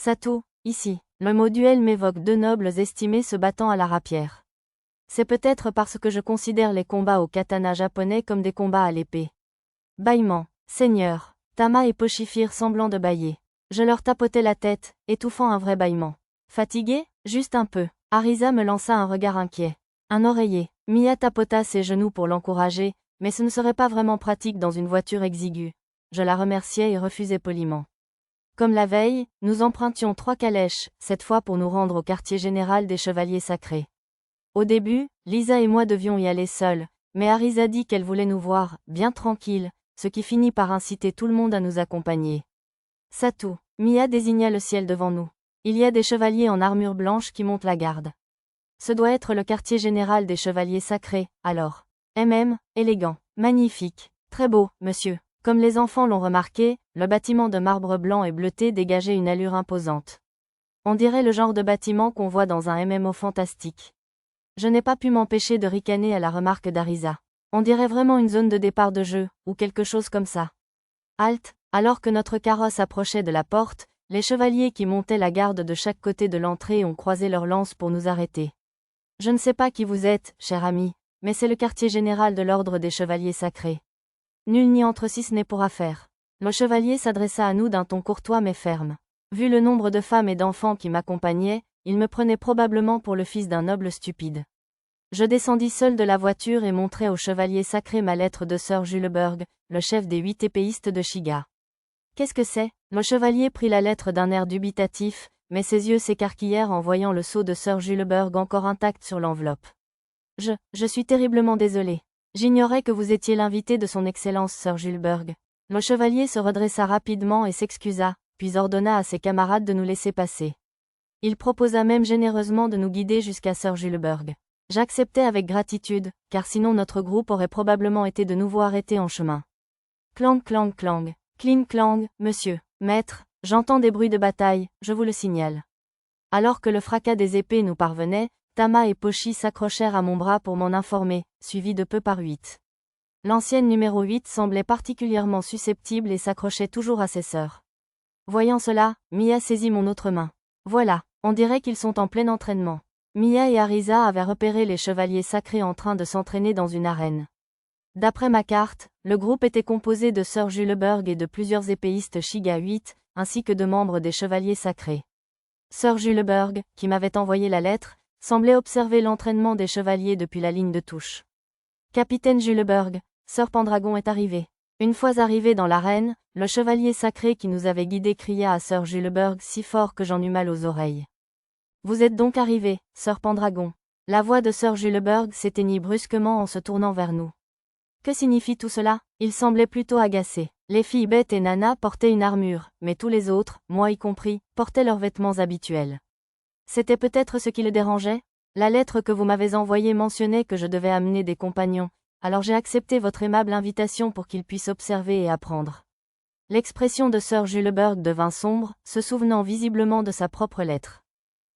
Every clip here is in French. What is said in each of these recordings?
Satou, ici. Le mot duel m'évoque deux nobles estimés se battant à la rapière. C'est peut-être parce que je considère les combats au katana japonais comme des combats à l'épée. Bâillement. Seigneur. Tama et Pochi firent semblant de bâiller. Je leur tapotais la tête, étouffant un vrai bâillement. Fatigué? Juste un peu. Arisa me lança un regard inquiet. Un oreiller. Mia tapota ses genoux pour l'encourager, mais ce ne serait pas vraiment pratique dans une voiture exiguë. Je la remerciai et refusai poliment. Comme la veille, nous empruntions 3 calèches, cette fois pour nous rendre au quartier général des Chevaliers Sacrés. Au début, Lisa et moi devions y aller seuls, mais Arisa dit qu'elle voulait nous voir, bien tranquilles, ce qui finit par inciter tout le monde à nous accompagner. Satou, Mia désigna le ciel devant nous. Il y a des chevaliers en armure blanche qui montent la garde. Ce doit être le quartier général des Chevaliers Sacrés, alors. Élégant, magnifique, très beau, monsieur. Comme les enfants l'ont remarqué, le bâtiment de marbre blanc et bleuté dégageait une allure imposante. On dirait le genre de bâtiment qu'on voit dans un MMO fantastique. Je n'ai pas pu m'empêcher de ricaner à la remarque d'Arisa. On dirait vraiment une zone de départ de jeu, ou quelque chose comme ça. Halte, alors que notre carrosse approchait de la porte, les chevaliers qui montaient la garde de chaque côté de l'entrée ont croisé leurs lances pour nous arrêter. Je ne sais pas qui vous êtes, cher ami, mais c'est le quartier général de l'ordre des Chevaliers Sacrés. Nul n'y entre si ce n'est pour affaire. Le chevalier s'adressa à nous d'un ton courtois mais ferme. Vu le nombre de femmes et d'enfants qui m'accompagnaient, il me prenait probablement pour le fils d'un noble stupide. Je descendis seul de la voiture et montrai au chevalier sacré ma lettre de Sir Juleberg, le chef des 8 épéistes de Shiga. Qu'est-ce que c'est? Le chevalier prit la lettre d'un air dubitatif, mais ses yeux s'écarquillèrent en voyant le sceau de Sir Juleberg encore intact sur l'enveloppe. Je suis terriblement désolé. J'ignorais que vous étiez l'invité de son Excellence Sir Juleberg. Le chevalier se redressa rapidement et s'excusa, puis ordonna à ses camarades de nous laisser passer. Il proposa même généreusement de nous guider jusqu'à Sir Juleberg. J'acceptai avec gratitude, car sinon notre groupe aurait probablement été de nouveau arrêté en chemin. Clang clang clang, cling clang, monsieur, maître, j'entends des bruits de bataille, je vous le signale. Alors que le fracas des épées nous parvenait, Tama et Pochi s'accrochèrent à mon bras pour m'en informer, suivi de peu par 8. L'ancienne numéro 8 semblait particulièrement susceptible et s'accrochait toujours à ses sœurs. Voyant cela, Mia saisit mon autre main. Voilà, on dirait qu'ils sont en plein entraînement. Mia et Arisa avaient repéré les chevaliers sacrés en train de s'entraîner dans une arène. D'après ma carte, le groupe était composé de Sir Juleberg et de plusieurs épéistes Shiga 8, ainsi que de membres des chevaliers sacrés. Sir Juleberg, qui m'avait envoyé la lettre, semblait observer l'entraînement des chevaliers depuis la ligne de touche. Capitaine Juleberg, Sir Pendragon est arrivé. Une fois arrivé dans l'arène, le chevalier sacré qui nous avait guidés cria à Sir Juleberg si fort que j'en eus mal aux oreilles. Vous êtes donc arrivé, Sir Pendragon. La voix de Sir Juleberg s'éteignit brusquement en se tournant vers nous. Que signifie tout cela? Il semblait plutôt agacé. Les filles Beth et Nana portaient une armure, mais tous les autres, moi y compris, portaient leurs vêtements habituels. C'était peut-être ce qui le dérangeait? La lettre que vous m'avez envoyée mentionnait que je devais amener des compagnons, alors j'ai accepté votre aimable invitation pour qu'ils puissent observer et apprendre. L'expression de Sir Juleberg devint sombre, se souvenant visiblement de sa propre lettre.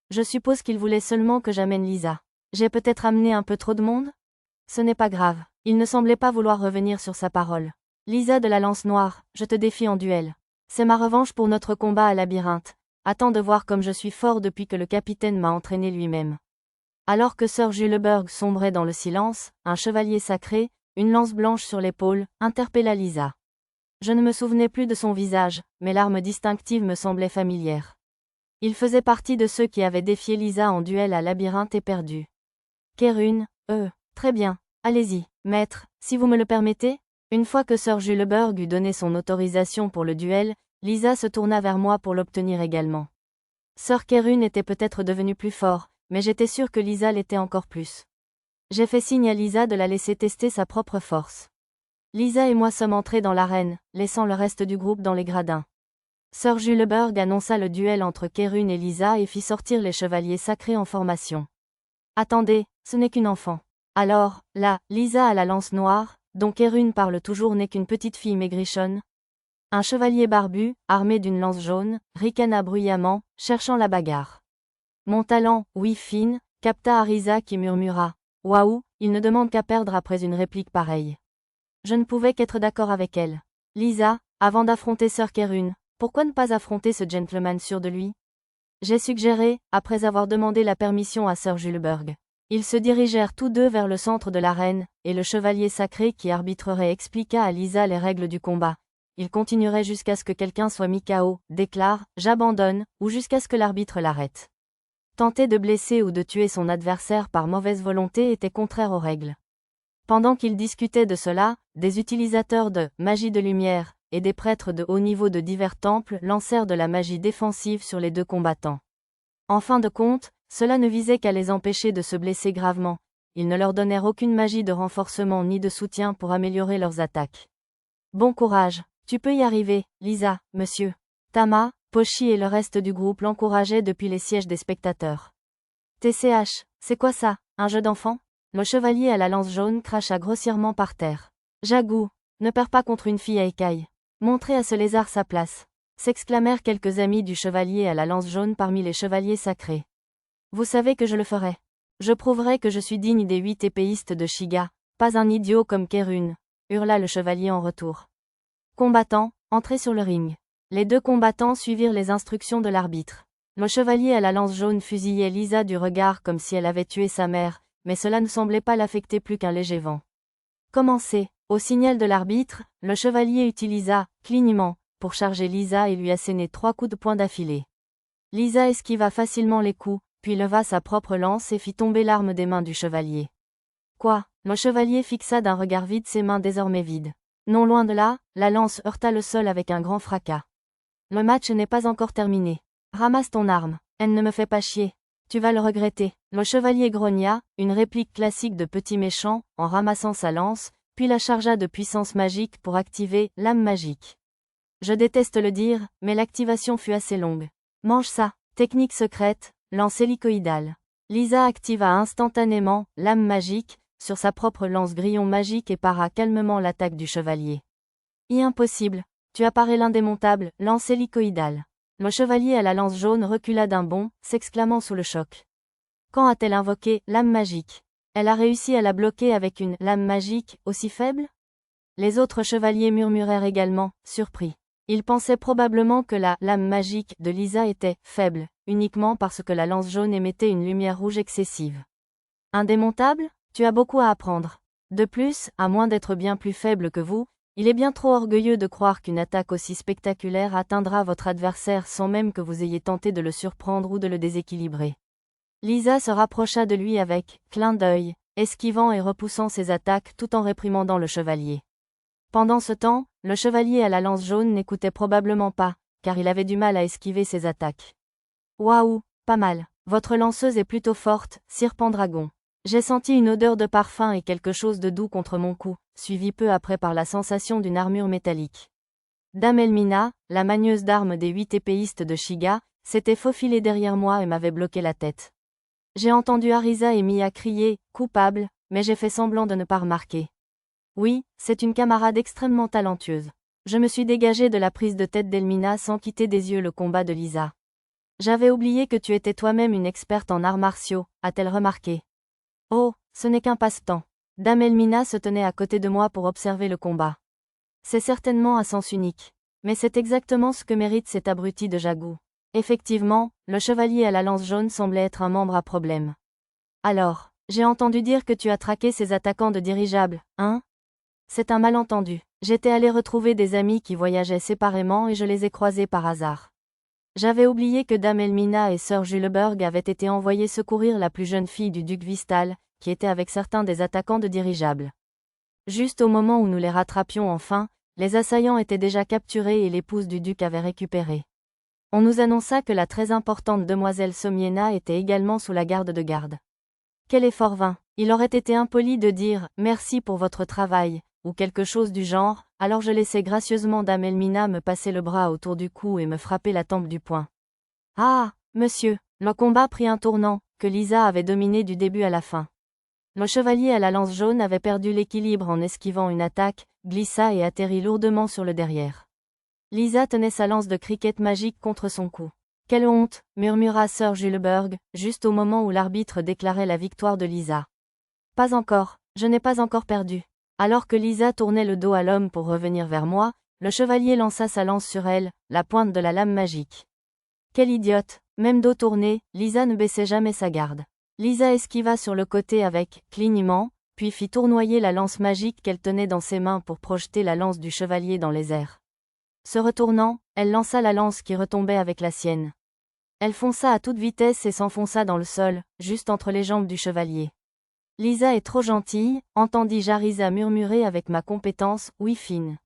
Je suppose qu'il voulait seulement que j'amène Lisa. J'ai peut-être amené un peu trop de monde? Ce n'est pas grave, il ne semblait pas vouloir revenir sur sa parole. Lisa de la Lance Noire, je te défie en duel. C'est ma revanche pour notre combat à Labyrinthe. Attends de voir comme je suis fort depuis que le capitaine m'a entraîné lui-même. Alors que Sir Juleberg sombrait dans le silence, un chevalier sacré, une lance blanche sur l'épaule, interpella Lisa. Je ne me souvenais plus de son visage, mais l'arme distinctive me semblait familière. Il faisait partie de ceux qui avaient défié Lisa en duel à Labyrinthe et perdu. Kérune, très bien, allez-y, maître, si vous me le permettez. Une fois que Sir Juleberg eut donné son autorisation pour le duel, Lisa se tourna vers moi pour l'obtenir également. Sir Kérune était peut-être devenu plus fort, mais j'étais sûr que Lisa l'était encore plus. J'ai fait signe à Lisa de la laisser tester sa propre force. Lisa et moi sommes entrés dans l'arène, laissant le reste du groupe dans les gradins. Sir Juleberg annonça le duel entre Kérune et Lisa et fit sortir les chevaliers sacrés en formation. Attendez, ce n'est qu'une enfant. Alors, là, Lisa à la lance noire, dont Kérune parle toujours n'est qu'une petite fille maigrichonne. Un chevalier barbu, armé d'une lance jaune, ricana bruyamment, cherchant la bagarre. Mon talent, oui fine, capta Arisa qui murmura. Waouh, il ne demande qu'à perdre après une réplique pareille. Je ne pouvais qu'être d'accord avec elle. Lisa, avant d'affronter Sir Kérune, pourquoi ne pas affronter ce gentleman sûr de lui? J'ai suggéré, après avoir demandé la permission à Sir Julberg. Ils se dirigèrent tous deux vers le centre de l'arène, et le chevalier sacré qui arbitrerait expliqua à Lisa les règles du combat. Il continuerait jusqu'à ce que quelqu'un soit mis KO, déclare, j'abandonne, ou jusqu'à ce que l'arbitre l'arrête. Tenter de blesser ou de tuer son adversaire par mauvaise volonté était contraire aux règles. Pendant qu'ils discutaient de cela, des utilisateurs de magie de lumière et des prêtres de haut niveau de divers temples lancèrent de la magie défensive sur les deux combattants. En fin de compte, cela ne visait qu'à les empêcher de se blesser gravement. Ils ne leur donnèrent aucune magie de renforcement ni de soutien pour améliorer leurs attaques. Bon courage, tu peux y arriver, Lisa, monsieur. Tama, Pochi et le reste du groupe l'encourageaient depuis les sièges des spectateurs. TCH, c'est quoi ça, un jeu d'enfant? Le chevalier à la lance jaune cracha grossièrement par terre. Jagou, ne perds pas contre une fille à écailles. Montrez à ce lézard sa place. S'exclamèrent quelques amis du chevalier à la lance jaune parmi les chevaliers sacrés. Vous savez que je le ferai. Je prouverai que je suis digne des 8 épéistes de Shiga, pas un idiot comme Kerun, hurla le chevalier en retour. Combattants, entrez sur le ring. Les deux combattants suivirent les instructions de l'arbitre. Le chevalier à la lance jaune fusillait Lisa du regard comme si elle avait tué sa mère, mais cela ne semblait pas l'affecter plus qu'un léger vent. Commencez. Au signal de l'arbitre, le chevalier utilisa clignement pour charger Lisa et lui asséner 3 coups de poing d'affilée. Lisa esquiva facilement les coups, puis leva sa propre lance et fit tomber l'arme des mains du chevalier. Quoi? Le chevalier fixa d'un regard vide ses mains désormais vides. Non loin de là, la lance heurta le sol avec un grand fracas. Le match n'est pas encore terminé. Ramasse ton arme, elle ne me fait pas chier. Tu vas le regretter. Le chevalier grogna, une réplique classique de petit méchant, en ramassant sa lance, puis la chargea de puissance magique pour activer l'âme magique. Je déteste le dire, mais l'activation fut assez longue. Mange ça. Technique secrète, lance hélicoïdale. Lisa activa instantanément l'âme magique sur sa propre lance grillon magique et para calmement l'attaque du chevalier. Impossible. Tu apparais l'indémontable, lance hélicoïdale. Le chevalier à la lance jaune recula d'un bond, s'exclamant sous le choc. Quand a-t-elle invoqué l'âme magique? Elle a réussi à la bloquer avec une lame magique aussi faible? Les autres chevaliers murmurèrent également, surpris. Ils pensaient probablement que la lame magique de Lisa était faible, uniquement parce que la lance jaune émettait une lumière rouge excessive. Indémontable? Tu as beaucoup à apprendre. De plus, à moins d'être bien plus faible que vous, il est bien trop orgueilleux de croire qu'une attaque aussi spectaculaire atteindra votre adversaire sans même que vous ayez tenté de le surprendre ou de le déséquilibrer. Lisa se rapprocha de lui avec clin d'œil, esquivant et repoussant ses attaques tout en réprimandant le chevalier. Pendant ce temps, le chevalier à la lance jaune n'écoutait probablement pas, car il avait du mal à esquiver ses attaques. Waouh, pas mal. Votre lanceuse est plutôt forte, Sir Pendragon. J'ai senti une odeur de parfum et quelque chose de doux contre mon cou, suivi peu après par la sensation d'une armure métallique. Dame Elmina, la magneuse d'armes des 8 épéistes de Shiga, s'était faufilée derrière moi et m'avait bloqué la tête. J'ai entendu Arisa et Mia crier « coupable », mais j'ai fait semblant de ne pas remarquer. Oui, c'est une camarade extrêmement talentueuse. Je me suis dégagée de la prise de tête d'Elmina sans quitter des yeux le combat de Lisa. J'avais oublié que tu étais toi-même une experte en arts martiaux, a-t-elle remarqué. Oh, ce n'est qu'un passe-temps. Dame Elmina se tenait à côté de moi pour observer le combat. C'est certainement un sens unique. Mais c'est exactement ce que mérite cet abruti de Jagou. Effectivement, le chevalier à la lance jaune semblait être un membre à problème. Alors, j'ai entendu dire que tu as traqué ces attaquants de dirigeables, hein? C'est un malentendu. J'étais allé retrouver des amis qui voyageaient séparément et je les ai croisés par hasard. J'avais oublié que Dame Elmina et Sir Julberg avaient été envoyés secourir la plus jeune fille du duc Vistal, qui était avec certains des attaquants de dirigeables. Juste au moment où nous les rattrapions enfin, les assaillants étaient déjà capturés et l'épouse du duc avait récupéré. On nous annonça que la très importante demoiselle Somiena était également sous la garde de garde. Quel effort vain! Il aurait été impoli de dire « merci pour votre travail » ou quelque chose du genre, alors je laissai gracieusement Dame Elmina me passer le bras autour du cou et me frapper la tempe du poing. Ah, monsieur, le combat prit un tournant, que Lisa avait dominé du début à la fin. Le chevalier à la lance jaune avait perdu l'équilibre en esquivant une attaque, glissa et atterrit lourdement sur le derrière. Lisa tenait sa lance de cricket magique contre son cou. Quelle honte, murmura Sir Julberg, juste au moment où l'arbitre déclarait la victoire de Lisa. Pas encore, je n'ai pas encore perdu. Alors que Lisa tournait le dos à l'homme pour revenir vers moi, le chevalier lança sa lance sur elle, la pointe de la lame magique. Quelle idiote! Même dos tourné, Lisa ne baissait jamais sa garde. Lisa esquiva sur le côté avec clignement, puis fit tournoyer la lance magique qu'elle tenait dans ses mains pour projeter la lance du chevalier dans les airs. Se retournant, elle lança la lance qui retombait avec la sienne. Elle fonça à toute vitesse et s'enfonça dans le sol, juste entre les jambes du chevalier. Lisa est trop gentille, entendit Jarisa murmurer avec ma compétence, oui fine.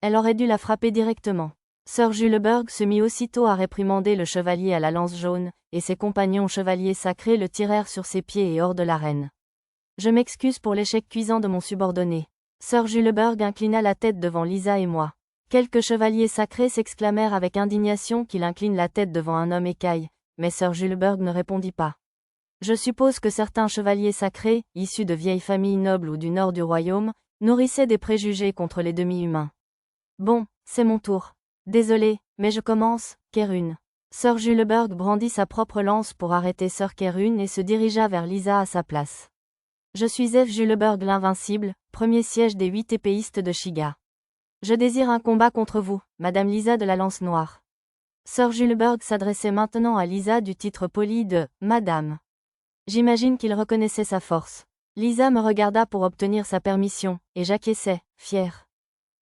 Elle aurait dû la frapper directement. Sir Juleberg se mit aussitôt à réprimander le chevalier à la lance jaune, et ses compagnons chevaliers sacrés le tirèrent sur ses pieds et hors de l'arène. Je m'excuse pour l'échec cuisant de mon subordonné. Sir Juleberg inclina la tête devant Lisa et moi. Quelques chevaliers sacrés s'exclamèrent avec indignation qu'il incline la tête devant un homme écaille, mais Sir Juleberg ne répondit pas. Je suppose que certains chevaliers sacrés, issus de vieilles familles nobles ou du nord du royaume, nourrissaient des préjugés contre les demi-humains. Bon, c'est mon tour. Désolé, mais je commence, Kérune. Sir Juleberg brandit sa propre lance pour arrêter Sir Kérune et se dirigea vers Lisa à sa place. Je suis F. Juleberg l'invincible, premier siège des 8 épéistes de Shiga. Je désire un combat contre vous, Madame Lisa de la Lance Noire. Sir Juleberg s'adressait maintenant à Lisa du titre poli de « Madame ». J'imagine qu'il reconnaissait sa force. Lisa me regarda pour obtenir sa permission, et j'acquiesçai, fier.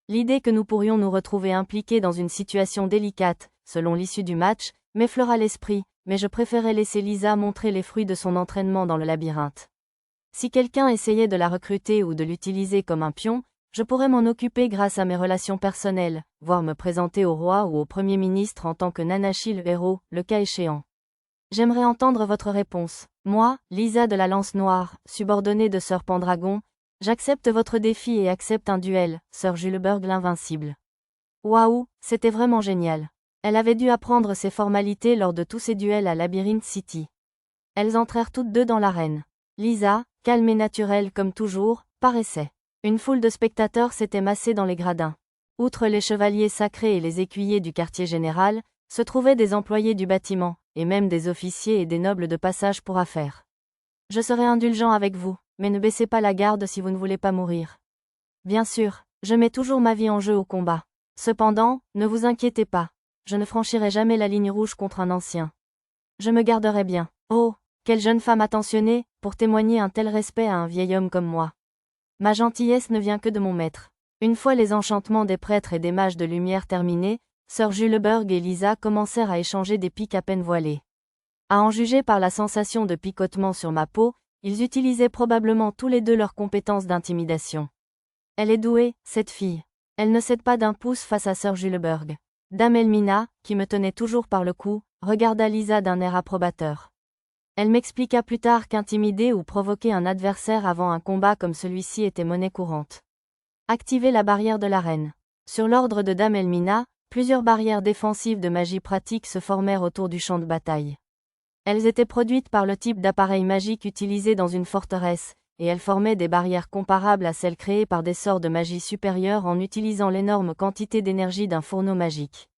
L'idée que nous pourrions nous retrouver impliqués dans une situation délicate, selon l'issue du match, m'effleura l'esprit, mais je préférais laisser Lisa montrer les fruits de son entraînement dans le labyrinthe. Si quelqu'un essayait de la recruter ou de l'utiliser comme un pion, je pourrais m'en occuper grâce à mes relations personnelles, voire me présenter au roi ou au premier ministre en tant que Nanashi le héros, le cas échéant. J'aimerais entendre votre réponse. Moi, Lisa de la Lance Noire, subordonnée de Sir Pendragon, j'accepte votre défi et accepte un duel, Sir Juleberg l'invincible. Waouh, c'était vraiment génial. Elle avait dû apprendre ces formalités lors de tous ses duels à Labyrinth City. Elles entrèrent toutes deux dans l'arène. Lisa, calme et naturelle comme toujours, paraissait. Une foule de spectateurs s'était massée dans les gradins. Outre les chevaliers sacrés et les écuyers du quartier général, se trouvaient des employés du bâtiment, et même des officiers et des nobles de passage pour affaires. Je serai indulgent avec vous, mais ne baissez pas la garde si vous ne voulez pas mourir. Bien sûr, je mets toujours ma vie en jeu au combat. Cependant, ne vous inquiétez pas. Je ne franchirai jamais la ligne rouge contre un ancien. Je me garderai bien. Oh, quelle jeune femme attentionnée, pour témoigner un tel respect à un vieil homme comme moi. Ma gentillesse ne vient que de mon maître. Une fois les enchantements des prêtres et des mages de lumière terminés, Sir Juleberg et Lisa commencèrent à échanger des pics à peine voilés. À en juger par la sensation de picotement sur ma peau, ils utilisaient probablement tous les deux leurs compétences d'intimidation. Elle est douée, cette fille. Elle ne cède pas d'un pouce face à Sir Juleberg. Dame Elmina, qui me tenait toujours par le cou, regarda Lisa d'un air approbateur. Elle m'expliqua plus tard qu'intimider ou provoquer un adversaire avant un combat comme celui-ci était monnaie courante. Activer la barrière de l'arène. Sur l'ordre de Dame Elmina, plusieurs barrières défensives de magie pratique se formèrent autour du champ de bataille. Elles étaient produites par le type d'appareil magique utilisé dans une forteresse, et elles formaient des barrières comparables à celles créées par des sorts de magie supérieure en utilisant l'énorme quantité d'énergie d'un fourneau magique.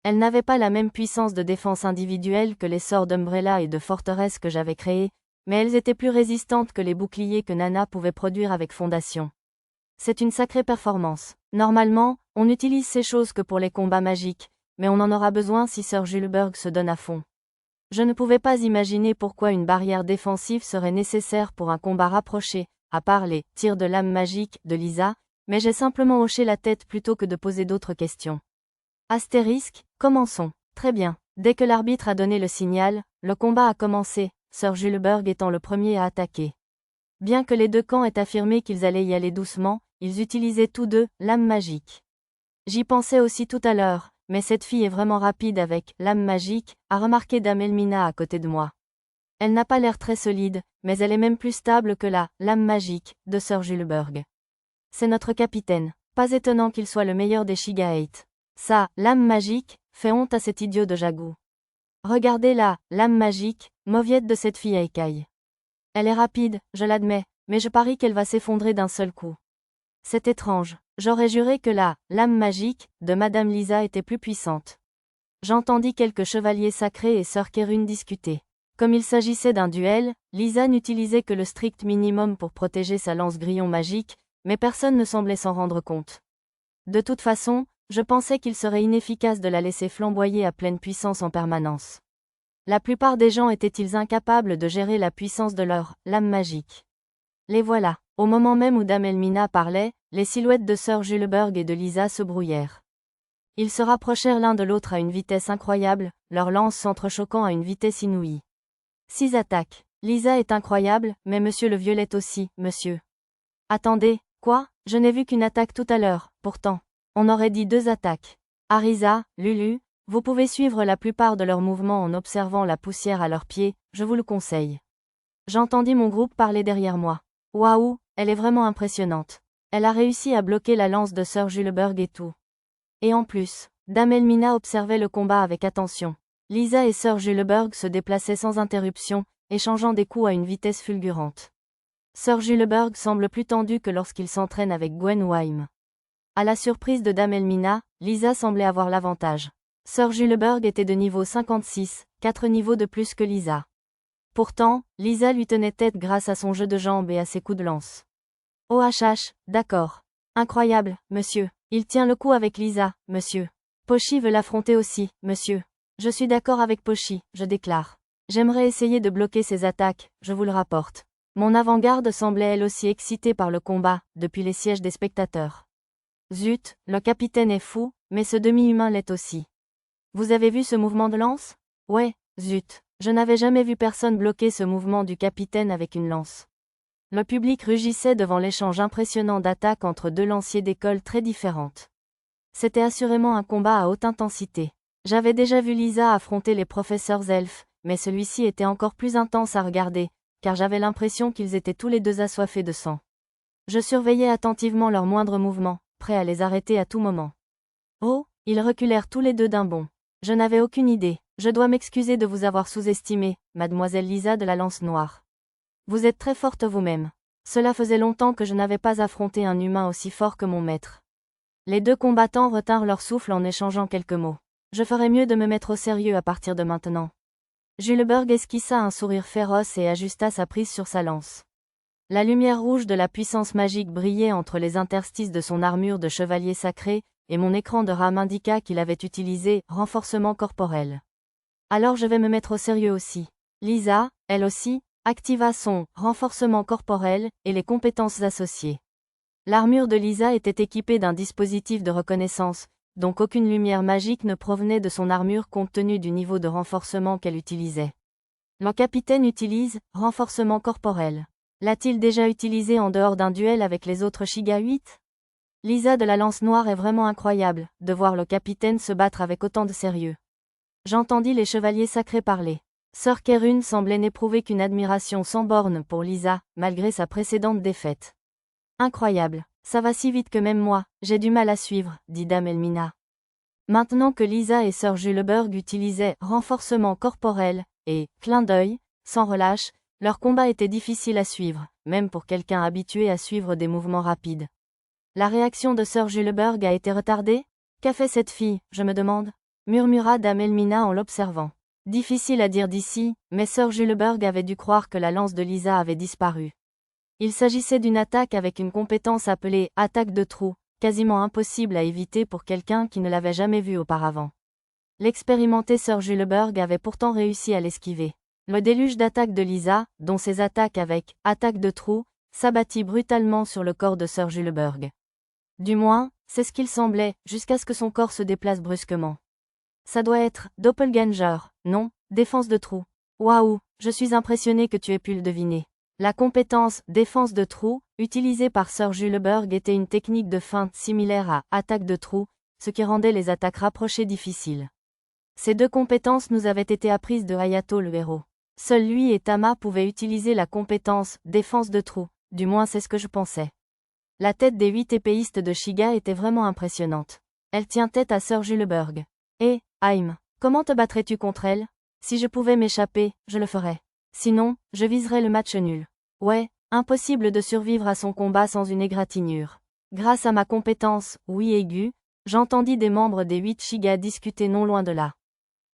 Elles n'avaient pas la même puissance de défense individuelle que les sorts d'Umbrella et de forteresse que j'avais créés, mais elles étaient plus résistantes que les boucliers que Nana pouvait produire avec Fondation. C'est une sacrée performance. Normalement, on n'utilise ces choses que pour les combats magiques, mais on en aura besoin si Sir Juleberg se donne à fond. Je ne pouvais pas imaginer pourquoi une barrière défensive serait nécessaire pour un combat rapproché, à part les tirs de lame magique de Lisa, mais j'ai simplement hoché la tête plutôt que de poser d'autres questions. Astérisque, commençons. Très bien. Dès que l'arbitre a donné le signal, le combat a commencé, Sir Juleberg étant le premier à attaquer. Bien que les deux camps aient affirmé qu'ils allaient y aller doucement, ils utilisaient tous deux lame magique. J'y pensais aussi tout à l'heure, mais cette fille est vraiment rapide avec lame magique, a remarqué Dame Elmina à côté de moi. Elle n'a pas l'air très solide, mais elle est même plus stable que la lame magique de Sir Juleberg. C'est notre capitaine. Pas étonnant qu'il soit le meilleur des Shiga 8. Ça, lame magique, fait honte à cet idiot de Jagou. Regardez la lame magique, mauviette de cette fille à écailles. Elle est rapide, je l'admets, mais je parie qu'elle va s'effondrer d'un seul coup. C'est étrange, j'aurais juré que la lame magique de Madame Lisa était plus puissante. J'entendis quelques chevaliers sacrés et Sir Kérune discuter. Comme il s'agissait d'un duel, Lisa n'utilisait que le strict minimum pour protéger sa lance grillon magique, mais personne ne semblait s'en rendre compte. De toute façon, je pensais qu'il serait inefficace de la laisser flamboyer à pleine puissance en permanence. La plupart des gens étaient-ils incapables de gérer la puissance de leur lame magique? Les voilà. Au moment même où Dame Elmina parlait, les silhouettes de Sir Juleberg et de Lisa se brouillèrent. Ils se rapprochèrent l'un de l'autre à une vitesse incroyable, leurs lances s'entrechoquant à une vitesse inouïe. 6 attaques. Lisa est incroyable, mais monsieur le violet aussi, monsieur. Attendez, quoi? Je n'ai vu qu'une attaque tout à l'heure, pourtant. On aurait dit 2 attaques. Arisa, Lulu, vous pouvez suivre la plupart de leurs mouvements en observant la poussière à leurs pieds, je vous le conseille. J'entendis mon groupe parler derrière moi. Waouh, elle est vraiment impressionnante. Elle a réussi à bloquer la lance de Sir Juleberg et tout. Et en plus, Dame Elmina observait le combat avec attention. Lisa et Sir Juleberg se déplaçaient sans interruption, échangeant des coups à une vitesse fulgurante. Sir Juleberg semble plus tendu que lorsqu'il s'entraîne avec Gwen Wyme. À la surprise de Dame Elmina, Lisa semblait avoir l'avantage. Sir Juleberg était de niveau 56, 4 niveaux de plus que Lisa. Pourtant, Lisa lui tenait tête grâce à son jeu de jambes et à ses coups de lance. OHH, d'accord. Incroyable, monsieur. Il tient le coup avec Lisa, monsieur. Pochi veut l'affronter aussi, monsieur. Je suis d'accord avec Pochi, je déclare. J'aimerais essayer de bloquer ses attaques, je vous le rapporte. Mon avant-garde semblait elle aussi excitée par le combat, depuis les sièges des spectateurs. Zut, le capitaine est fou, mais ce demi-humain l'est aussi. Vous avez vu ce mouvement de lance? Ouais, zut. Je n'avais jamais vu personne bloquer ce mouvement du capitaine avec une lance. Le public rugissait devant l'échange impressionnant d'attaques entre 2 lanciers d'écoles très différentes. C'était assurément un combat à haute intensité. J'avais déjà vu Lisa affronter les professeurs elfes, mais celui-ci était encore plus intense à regarder, car j'avais l'impression qu'ils étaient tous les deux assoiffés de sang. Je surveillais attentivement leurs moindres mouvements, prêt à les arrêter à tout moment. Oh, ils reculèrent tous les deux d'un bond. Je n'avais aucune idée. Je dois m'excuser de vous avoir sous-estimé, mademoiselle Lisa de la Lance Noire. Vous êtes très forte vous-même. Cela faisait longtemps que je n'avais pas affronté un humain aussi fort que mon maître. Les 2 combattants retinrent leur souffle en échangeant quelques mots. Je ferais mieux de me mettre au sérieux à partir de maintenant. Juleberg esquissa un sourire féroce et ajusta sa prise sur sa lance. La lumière rouge de la puissance magique brillait entre les interstices de son armure de chevalier sacré, et mon écran de rame indiqua qu'il avait utilisé « renforcement corporel ». Alors je vais me mettre au sérieux aussi. Lisa, elle aussi, activa son « renforcement corporel » et les compétences associées. L'armure de Lisa était équipée d'un dispositif de reconnaissance, donc aucune lumière magique ne provenait de son armure compte tenu du niveau de renforcement qu'elle utilisait. Le capitaine utilise « renforcement corporel ». L'a-t-il déjà utilisé en dehors d'un duel avec les autres Shiga 8? Lisa de la Lance Noire est vraiment incroyable, de voir le capitaine se battre avec autant de sérieux. J'entendis les chevaliers sacrés parler. Sir Kerun semblait n'éprouver qu'une admiration sans borne pour Lisa, malgré sa précédente défaite. Incroyable, ça va si vite que même moi, j'ai du mal à suivre, dit Dame Elmina. Maintenant que Lisa et Sir Juleberg utilisaient renforcement corporel et clin d'œil, sans relâche, leur combat était difficile à suivre, même pour quelqu'un habitué à suivre des mouvements rapides. La réaction de Sir Juleberg a été retardée? Qu'a fait cette fille, je me demande? Murmura Dame Elmina en l'observant. Difficile à dire d'ici, mais Sir Juleberg avait dû croire que la lance de Lisa avait disparu. Il s'agissait d'une attaque avec une compétence appelée « attaque de trou », quasiment impossible à éviter pour quelqu'un qui ne l'avait jamais vue auparavant. L'expérimenté Sir Juleberg avait pourtant réussi à l'esquiver. Le déluge d'attaques de Lisa, dont ses attaques avec « attaque de trou », s'abattit brutalement sur le corps de Sir Juleberg. Du moins, c'est ce qu'il semblait, jusqu'à ce que son corps se déplace brusquement. Ça doit être « doppelganger », non, défense de trou. Waouh, je suis impressionné que tu aies pu le deviner. La compétence « défense de trou » utilisée par Sir Juleberg était une technique de feinte similaire à « attaque de trou », ce qui rendait les attaques rapprochées difficiles. Ces 2 compétences nous avaient été apprises de Hayato le héros. Seul lui et Tama pouvaient utiliser la compétence « défense de trou », du moins c'est ce que je pensais. La tête des 8 épéistes de Shiga était vraiment impressionnante. Elle tient tête à Sir Juleberg. Et, Haim, comment te battrais-tu contre elle? Si je pouvais m'échapper, je le ferais. Sinon, je viserais le match nul. Ouais, impossible de survivre à son combat sans une égratignure. Grâce à ma compétence, oui aiguë, j'entendis des membres des 8 Shiga discuter non loin de là.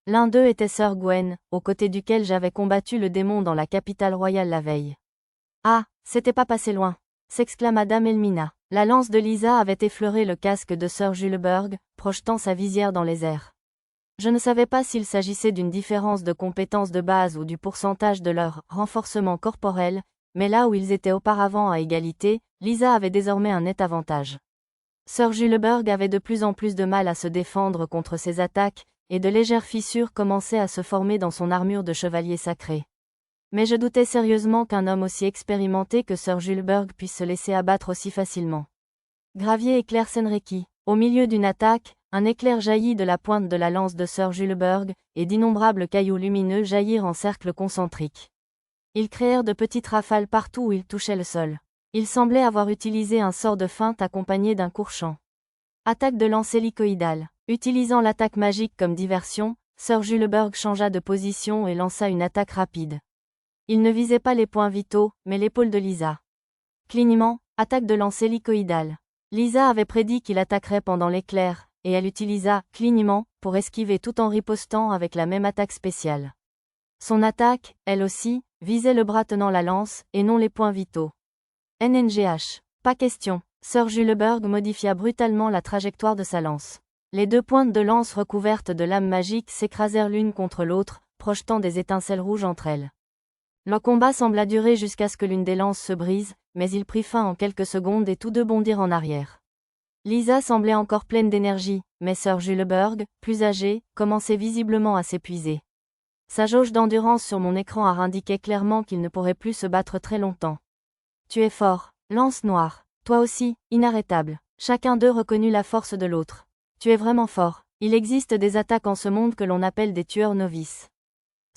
L'un d'eux était Sir Gwen, aux côtés duquel j'avais combattu le démon dans la capitale royale la veille. Ah, c'était pas passé loin, s'exclama Dame Elmina. La lance de Lisa avait effleuré le casque de Sir Juleberg, projetant sa visière dans les airs. Je ne savais pas s'il s'agissait d'une différence de compétences de base ou du pourcentage de leur renforcement corporel, mais là où ils étaient auparavant à égalité, Lisa avait désormais un net avantage. Sir Juleberg avait de plus en plus de mal à se défendre contre ses attaques, et de légères fissures commençaient à se former dans son armure de chevalier sacré. Mais je doutais sérieusement qu'un homme aussi expérimenté que Sir Juleberg puisse se laisser abattre aussi facilement. Gravier éclair Senreki. Au milieu d'une attaque, un éclair jaillit de la pointe de la lance de Sir Juleberg, et d'innombrables cailloux lumineux jaillirent en cercles concentriques. Ils créèrent de petites rafales partout où ils touchaient le sol. Il semblait avoir utilisé un sort de feinte accompagné d'un court chant. Attaque de lance hélicoïdale. Utilisant l'attaque magique comme diversion, Sir Juleberg changea de position et lança une attaque rapide. Il ne visait pas les points vitaux, mais l'épaule de Lisa. Clignement, attaque de lance hélicoïdale. Lisa avait prédit qu'il attaquerait pendant l'éclair, et elle utilisa « clignement » pour esquiver tout en ripostant avec la même attaque spéciale. Son attaque, elle aussi, visait le bras tenant la lance, et non les points vitaux. NNGH. Pas question. Sir Juleberg modifia brutalement la trajectoire de sa lance. Les deux pointes de lance recouvertes de lames magiques s'écrasèrent l'une contre l'autre, projetant des étincelles rouges entre elles. Le combat sembla durer jusqu'à ce que l'une des lances se brise, mais il prit fin en quelques secondes et tous deux bondirent en arrière. Lisa semblait encore pleine d'énergie, mais Sir Juleberg, plus âgé, commençait visiblement à s'épuiser. Sa jauge d'endurance sur mon écran indiquait clairement qu'il ne pourrait plus se battre très longtemps. Tu es fort, lance noire. Toi aussi, inarrêtable. Chacun d'eux reconnut la force de l'autre. Tu es vraiment fort. Il existe des attaques en ce monde que l'on appelle des tueurs novices.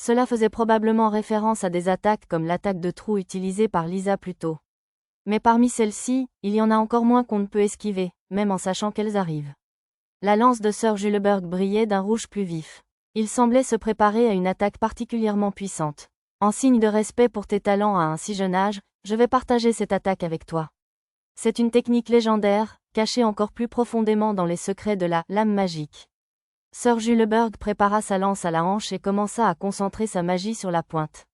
Cela faisait probablement référence à des attaques comme l'attaque de trou utilisée par Lisa plus tôt. Mais parmi celles-ci, il y en a encore moins qu'on ne peut esquiver, même en sachant qu'elles arrivent. La lance de Sir Juleberg brillait d'un rouge plus vif. Il semblait se préparer à une attaque particulièrement puissante. En signe de respect pour tes talents à un si jeune âge, je vais partager cette attaque avec toi. C'est une technique légendaire, cachée encore plus profondément dans les secrets de la lame magique. Sir Juleberg prépara sa lance à la hanche et commença à concentrer sa magie sur la pointe.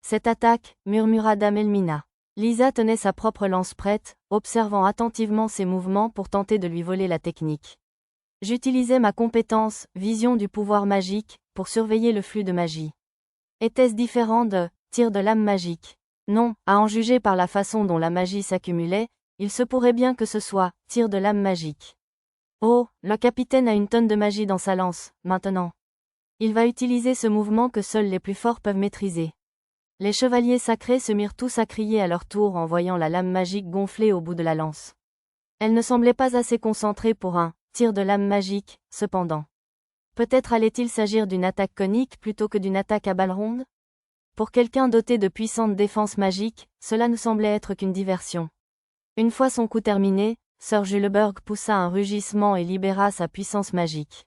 Cette attaque, murmura Dame Elmina. Lisa tenait sa propre lance prête, observant attentivement ses mouvements pour tenter de lui voler la technique. J'utilisais ma compétence, vision du pouvoir magique, pour surveiller le flux de magie. Était-ce différent de tir de lame magique? Non, à en juger par la façon dont la magie s'accumulait, il se pourrait bien que ce soit tir de lame magique. Oh, le capitaine a une tonne de magie dans sa lance, maintenant. Il va utiliser ce mouvement que seuls les plus forts peuvent maîtriser. Les chevaliers sacrés se mirent tous à crier à leur tour en voyant la lame magique gonfler au bout de la lance. Elle ne semblait pas assez concentrée pour un tir de lame magique, cependant. Peut-être allait-il s'agir d'une attaque conique plutôt que d'une attaque à balles rondes? Pour quelqu'un doté de puissantes défenses magiques, cela ne semblait être qu'une diversion. Une fois son coup terminé, Sir Juleberg poussa un rugissement et libéra sa puissance magique.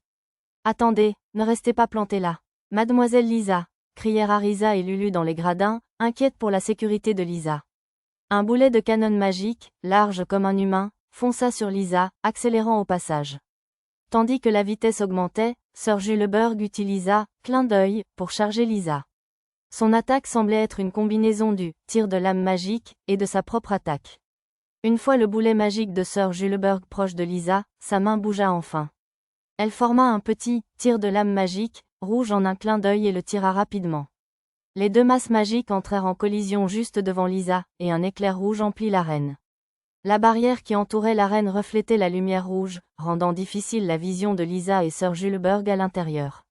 Attendez, ne restez pas plantés là. Mademoiselle Lisa, crièrent Arisa et Lulu dans les gradins, inquiètes pour la sécurité de Lisa. Un boulet de canon magique, large comme un humain, fonça sur Lisa, accélérant au passage. Tandis que la vitesse augmentait, Sir Juleberg utilisa « clin d'œil » pour charger Lisa. Son attaque semblait être une combinaison du « tir de lame magique » et de sa propre attaque. Une fois le boulet magique de Sir Juleberg proche de Lisa, sa main bougea enfin. Elle forma un petit « tir de lame magique » rouge en un clin d'œil et le tira rapidement. Les deux masses magiques entrèrent en collision juste devant Lisa, et un éclair rouge emplit l'arène. La barrière qui entourait l'arène reflétait la lumière rouge, rendant difficile la vision de Lisa et Sir Juleberg à l'intérieur.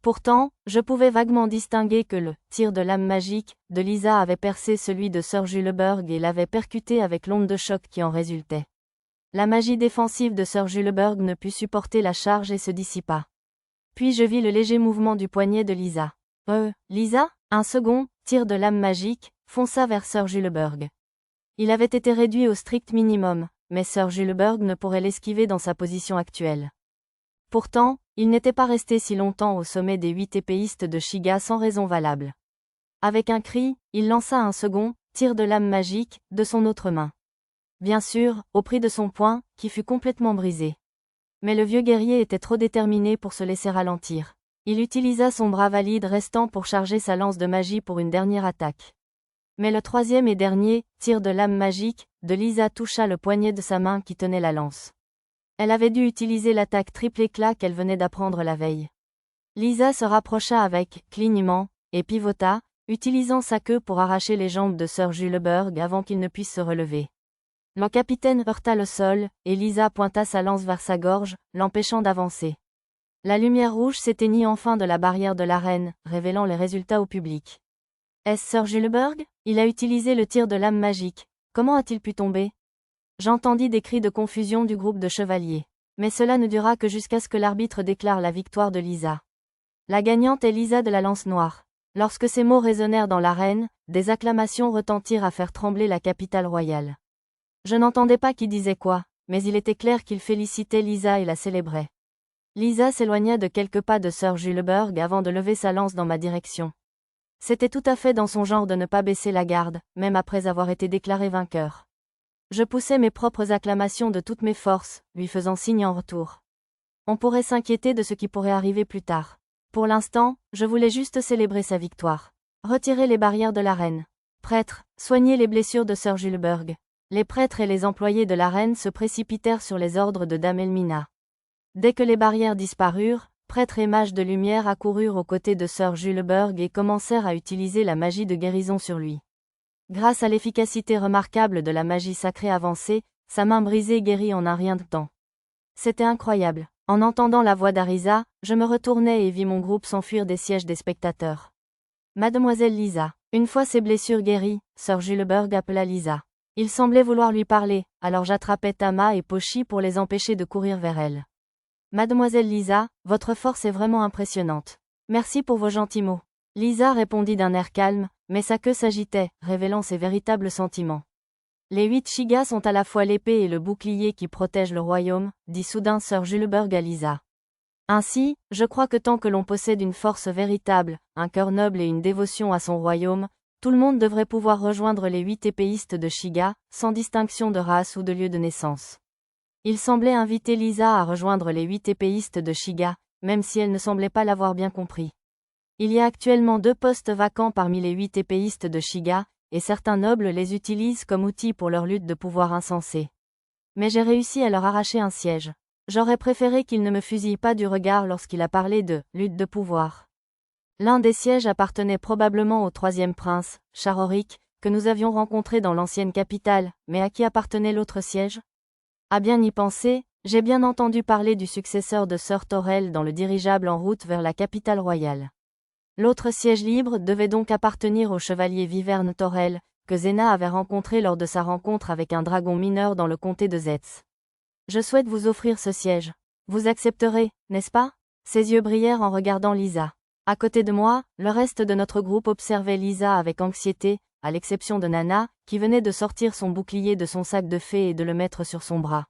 Pourtant, je pouvais vaguement distinguer que le tir de lame magique de Lisa avait percé celui de Sir Juleberg et l'avait percuté avec l'onde de choc qui en résultait. La magie défensive de Sir Juleberg ne put supporter la charge et se dissipa. Puis je vis le léger mouvement du poignet de Lisa. Lisa? Un second tir de lame magique fonça vers Sir Juleberg. Il avait été réduit au strict minimum, mais Sir Juleberg ne pourrait l'esquiver dans sa position actuelle. Pourtant, il n'était pas resté si longtemps au sommet des 8 épéistes de Shiga sans raison valable. Avec un cri, il lança un second tir de lame magique de son autre main. Bien sûr, au prix de son poing, qui fut complètement brisé. Mais le vieux guerrier était trop déterminé pour se laisser ralentir. Il utilisa son bras valide restant pour charger sa lance de magie pour une dernière attaque. Mais le troisième et dernier tir de lame magique de Lisa toucha le poignet de sa main qui tenait la lance. Elle avait dû utiliser l'attaque triple éclat qu'elle venait d'apprendre la veille. Lisa se rapprocha avec clignement et pivota, utilisant sa queue pour arracher les jambes de Sir Juleberg avant qu'il ne puisse se relever. Le capitaine heurta le sol, et Lisa pointa sa lance vers sa gorge, l'empêchant d'avancer. La lumière rouge s'éteignit enfin de la barrière de l'arène, révélant les résultats au public. Est-ce Sir Juleberg? Il a utilisé le tir de lame magique. Comment a-t-il pu tomber? J'entendis des cris de confusion du groupe de chevaliers. Mais cela ne dura que jusqu'à ce que l'arbitre déclare la victoire de Lisa. La gagnante est Lisa de la Lance Noire. Lorsque ces mots résonnèrent dans l'arène, des acclamations retentirent à faire trembler la capitale royale. Je n'entendais pas qui disait quoi, mais il était clair qu'il félicitait Lisa et la célébrait. Lisa s'éloigna de quelques pas de Sir Juleberg avant de lever sa lance dans ma direction. C'était tout à fait dans son genre de ne pas baisser la garde, même après avoir été déclaré vainqueur. Je poussais mes propres acclamations de toutes mes forces, lui faisant signe en retour. On pourrait s'inquiéter de ce qui pourrait arriver plus tard. Pour l'instant, je voulais juste célébrer sa victoire. Retirer les barrières de l'arène. Prêtres, soigner les blessures de Sir Juleberg. Les prêtres et les employés de l'arène se précipitèrent sur les ordres de Dame Elmina. Dès que les barrières disparurent, prêtres et mages de lumière accoururent aux côtés de Sir Juleberg et commencèrent à utiliser la magie de guérison sur lui. Grâce à l'efficacité remarquable de la magie sacrée avancée, sa main brisée guérit en un rien de temps. C'était incroyable. En entendant la voix d'Arisa, je me retournai et vis mon groupe s'enfuir des sièges des spectateurs. Mademoiselle Lisa. Une fois ses blessures guéries, Sir Juleberg appela Lisa. Il semblait vouloir lui parler, alors j'attrapai Tama et Pochi pour les empêcher de courir vers elle. Mademoiselle Lisa, votre force est vraiment impressionnante. Merci pour vos gentils mots. Lisa répondit d'un air calme, mais sa queue s'agitait, révélant ses véritables sentiments. Les 8 Shigas sont à la fois l'épée et le bouclier qui protègent le royaume, dit soudain Sir Juleberg à Lisa. Ainsi, je crois que tant que l'on possède une force véritable, un cœur noble et une dévotion à son royaume, tout le monde devrait pouvoir rejoindre les 8 épéistes de Shiga, sans distinction de race ou de lieu de naissance. Il semblait inviter Lisa à rejoindre les 8 épéistes de Shiga, même si elle ne semblait pas l'avoir bien compris. Il y a actuellement 2 postes vacants parmi les 8 épéistes de Shiga, et certains nobles les utilisent comme outils pour leur lutte de pouvoir insensée. Mais j'ai réussi à leur arracher un siège. J'aurais préféré qu'il ne me fusille pas du regard lorsqu'il a parlé de « lutte de pouvoir ». L'un des sièges appartenait probablement au 3e prince, Charoric, que nous avions rencontré dans l'ancienne capitale, mais à qui appartenait l'autre siège? À bien y penser, j'ai bien entendu parler du successeur de Sir Torel dans le dirigeable en route vers la capitale royale. L'autre siège libre devait donc appartenir au chevalier Viverne Torel, que Zena avait rencontré lors de sa rencontre avec un dragon mineur dans le comté de Zetz. Je souhaite vous offrir ce siège. Vous accepterez, n'est-ce pas? Ses yeux brillèrent en regardant Lisa. À côté de moi, le reste de notre groupe observait Lisa avec anxiété, à l'exception de Nana, qui venait de sortir son bouclier de son sac de fée et de le mettre sur son bras.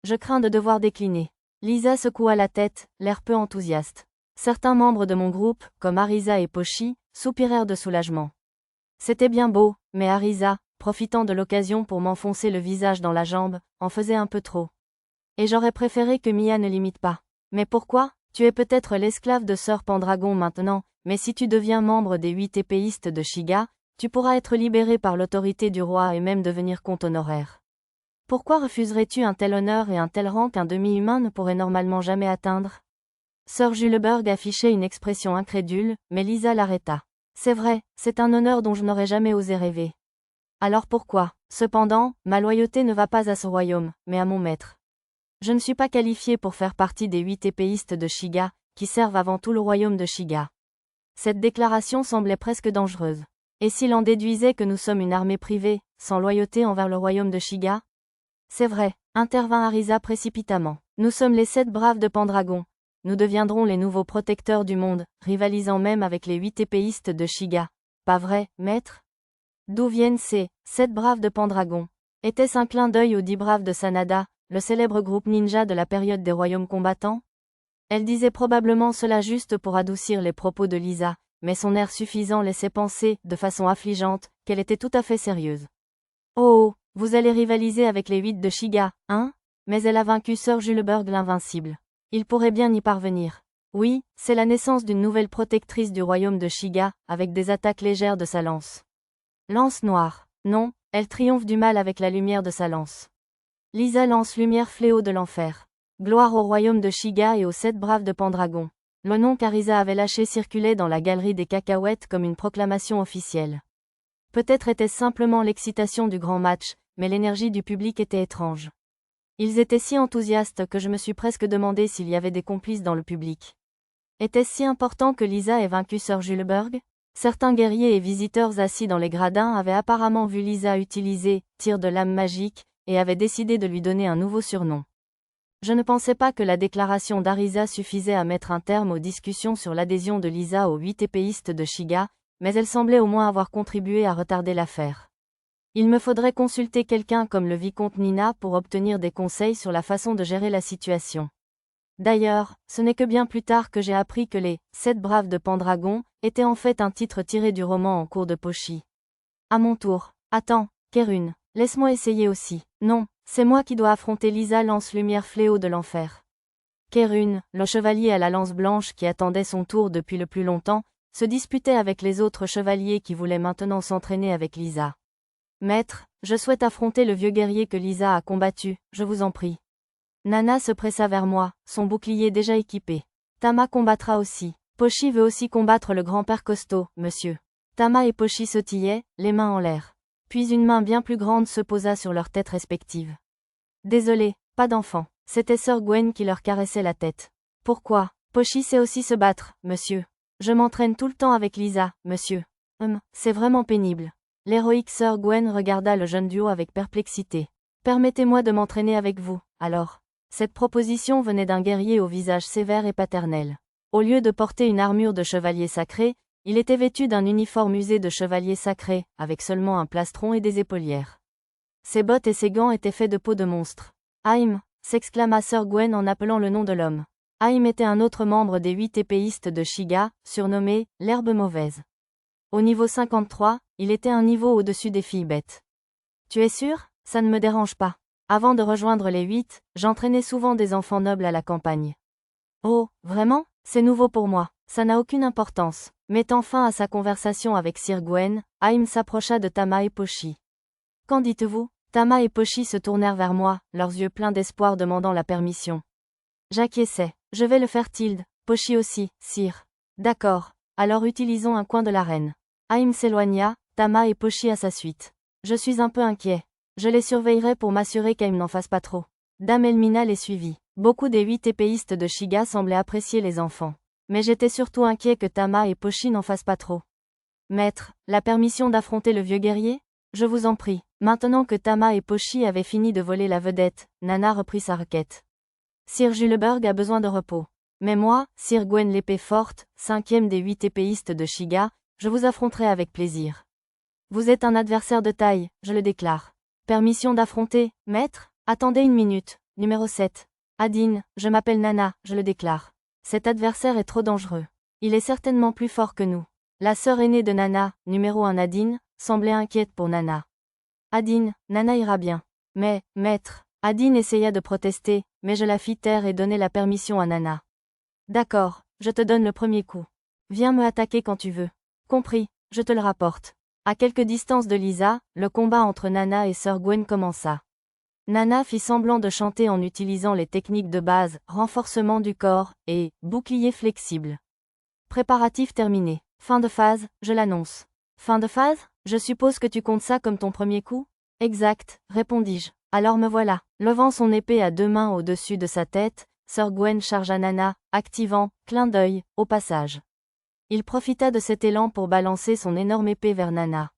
Je crains de devoir décliner. Lisa secoua la tête, l'air peu enthousiaste. Certains membres de mon groupe, comme Arisa et Pochi, soupirèrent de soulagement. C'était bien beau, mais Arisa, profitant de l'occasion pour m'enfoncer le visage dans la jambe, en faisait un peu trop. Et j'aurais préféré que Mia ne l'imite pas. Mais pourquoi? Tu es peut-être l'esclave de Sir Pendragon maintenant, mais si tu deviens membre des 8 épéistes de Shiga, tu pourras être libéré par l'autorité du roi et même devenir comte honoraire. Pourquoi refuserais-tu un tel honneur et un tel rang qu'un demi-humain ne pourrait normalement jamais atteindre? Sir Juleberg affichait une expression incrédule, mais Lisa l'arrêta. C'est vrai, c'est un honneur dont je n'aurais jamais osé rêver. Alors pourquoi? Cependant, ma loyauté ne va pas à ce royaume, mais à mon maître. Je ne suis pas qualifié pour faire partie des 8 épéistes de Shiga, qui servent avant tout le royaume de Shiga. Cette déclaration semblait presque dangereuse. Et s'il en déduisait que nous sommes une armée privée, sans loyauté envers le royaume de Shiga? C'est vrai, intervint Arisa précipitamment. Nous sommes les 7 braves de Pendragon. Nous deviendrons les nouveaux protecteurs du monde, rivalisant même avec les 8 épéistes de Shiga. Pas vrai, maître? D'où viennent ces 7 braves de Pendragon? Était-ce un clin d'œil aux 10 braves de Sanada, le célèbre groupe ninja de la période des royaumes combattants? Elle disait probablement cela juste pour adoucir les propos de Lisa, mais son air suffisant laissait penser, de façon affligeante, qu'elle était tout à fait sérieuse. Oh, vous allez rivaliser avec les 8 de Shiga, hein? Mais elle a vaincu Sir Juleberg l'invincible. Il pourrait bien y parvenir. Oui, c'est la naissance d'une nouvelle protectrice du royaume de Shiga, avec des attaques légères de sa lance. Lance noire. Non, elle triomphe du mal avec la lumière de sa lance. Lisa lance lumière fléau de l'enfer. Gloire au royaume de Shiga et aux 7 braves de Pendragon. Le nom qu'Arisa avait lâché circulait dans la galerie des cacahuètes comme une proclamation officielle. Peut-être était-ce simplement l'excitation du grand match, mais l'énergie du public était étrange. Ils étaient si enthousiastes que je me suis presque demandé s'il y avait des complices dans le public. Était-ce si important que Lisa ait vaincu Sir Juleberg? Certains guerriers et visiteurs assis dans les gradins avaient apparemment vu Lisa utiliser « tir de lame magique » et avaient décidé de lui donner un nouveau surnom. Je ne pensais pas que la déclaration d'Arisa suffisait à mettre un terme aux discussions sur l'adhésion de Lisa aux 8 épéistes de Shiga, mais elle semblait au moins avoir contribué à retarder l'affaire. Il me faudrait consulter quelqu'un comme le vicomte Nina pour obtenir des conseils sur la façon de gérer la situation. D'ailleurs, ce n'est que bien plus tard que j'ai appris que les « 7 braves de Pendragon » était en fait un titre tiré du roman en cours de Pochi. À mon tour. Attends, Kérune, laisse-moi essayer aussi. Non, c'est moi qui dois affronter Lisa Lance-Lumière Fléau de l'Enfer. Kérune, le chevalier à la lance blanche qui attendait son tour depuis le plus longtemps, se disputait avec les autres chevaliers qui voulaient maintenant s'entraîner avec Lisa. Maître, je souhaite affronter le vieux guerrier que Lisa a combattu, je vous en prie. Nana se pressa vers moi, son bouclier déjà équipé. Tama combattra aussi. Pochi veut aussi combattre le grand-père costaud, monsieur. Tama et Pochi sautillaient, les mains en l'air. Puis une main bien plus grande se posa sur leurs têtes respectives. Désolé, pas d'enfant. C'était Sir Gwen qui leur caressait la tête. Pourquoi? Pochi sait aussi se battre, monsieur. Je m'entraîne tout le temps avec Lisa, monsieur. C'est vraiment pénible. L'héroïque Sir Gwen regarda le jeune duo avec perplexité. Permettez-moi de m'entraîner avec vous, alors. Cette proposition venait d'un guerrier au visage sévère et paternel. Au lieu de porter une armure de chevalier sacré, il était vêtu d'un uniforme usé de chevalier sacré, avec seulement un plastron et des épaulières. Ses bottes et ses gants étaient faits de peau de monstre. Haïm, s'exclama Sir Gwen en appelant le nom de l'homme. Haïm était un autre membre des 8 épéistes de Shiga, surnommé « l'herbe mauvaise ». Au niveau 53, il était un niveau au-dessus des filles bêtes. Tu es sûr? Ça ne me dérange pas. Avant de rejoindre les 8, j'entraînais souvent des enfants nobles à la campagne. Oh, vraiment? C'est nouveau pour moi. Ça n'a aucune importance. Mettant fin à sa conversation avec Sir Gwen, Haïm s'approcha de Tama et Pochi. Qu'en dites-vous? Tama et Pochi se tournèrent vers moi, leurs yeux pleins d'espoir demandant la permission. J'acquiesçais. Je vais le faire Tilde. Pochi aussi, sire. D'accord. Alors utilisons un coin de l'arène. Haïm s'éloigna, Tama et Pochi à sa suite. Je suis un peu inquiet. Je les surveillerai pour m'assurer qu'Haïm n'en fasse pas trop. Dame Elmina les suivit. Beaucoup des 8 épéistes de Shiga semblaient apprécier les enfants. Mais j'étais surtout inquiet que Tama et Pochi n'en fassent pas trop. Maître, la permission d'affronter le vieux guerrier? Je vous en prie. Maintenant que Tama et Pochi avaient fini de voler la vedette, Nana reprit sa requête. Sir Juleberg a besoin de repos. Mais moi, Sir Gwen l'épée forte, 5e des 8 épéistes de Shiga, je vous affronterai avec plaisir. Vous êtes un adversaire de taille, je le déclare. Permission d'affronter, maître? Attendez une minute. Numéro 7. Adine, je m'appelle Nana, je le déclare. Cet adversaire est trop dangereux. Il est certainement plus fort que nous. La sœur aînée de Nana, numéro 1 Adine, semblait inquiète pour Nana. Adine, Nana ira bien. Mais, maître, Adine essaya de protester, mais je la fis taire et donnai la permission à Nana. D'accord, je te donne le premier coup. Viens me attaquer quand tu veux. Compris, je te le rapporte. À quelque distance de Lisa, le combat entre Nana et Sir Gwen commença. Nana fit semblant de chanter en utilisant les techniques de base, renforcement du corps, et bouclier flexible. Préparatifs terminés. Fin de phase, je l'annonce. Fin de phase? Je suppose que tu comptes ça comme ton premier coup? Exact, répondis-je. Alors me voilà. Levant son épée à 2 mains au-dessus de sa tête, Sir Gwen chargea Nana, activant, clin d'œil, au passage. Il profita de cet élan pour balancer son énorme épée vers Nana.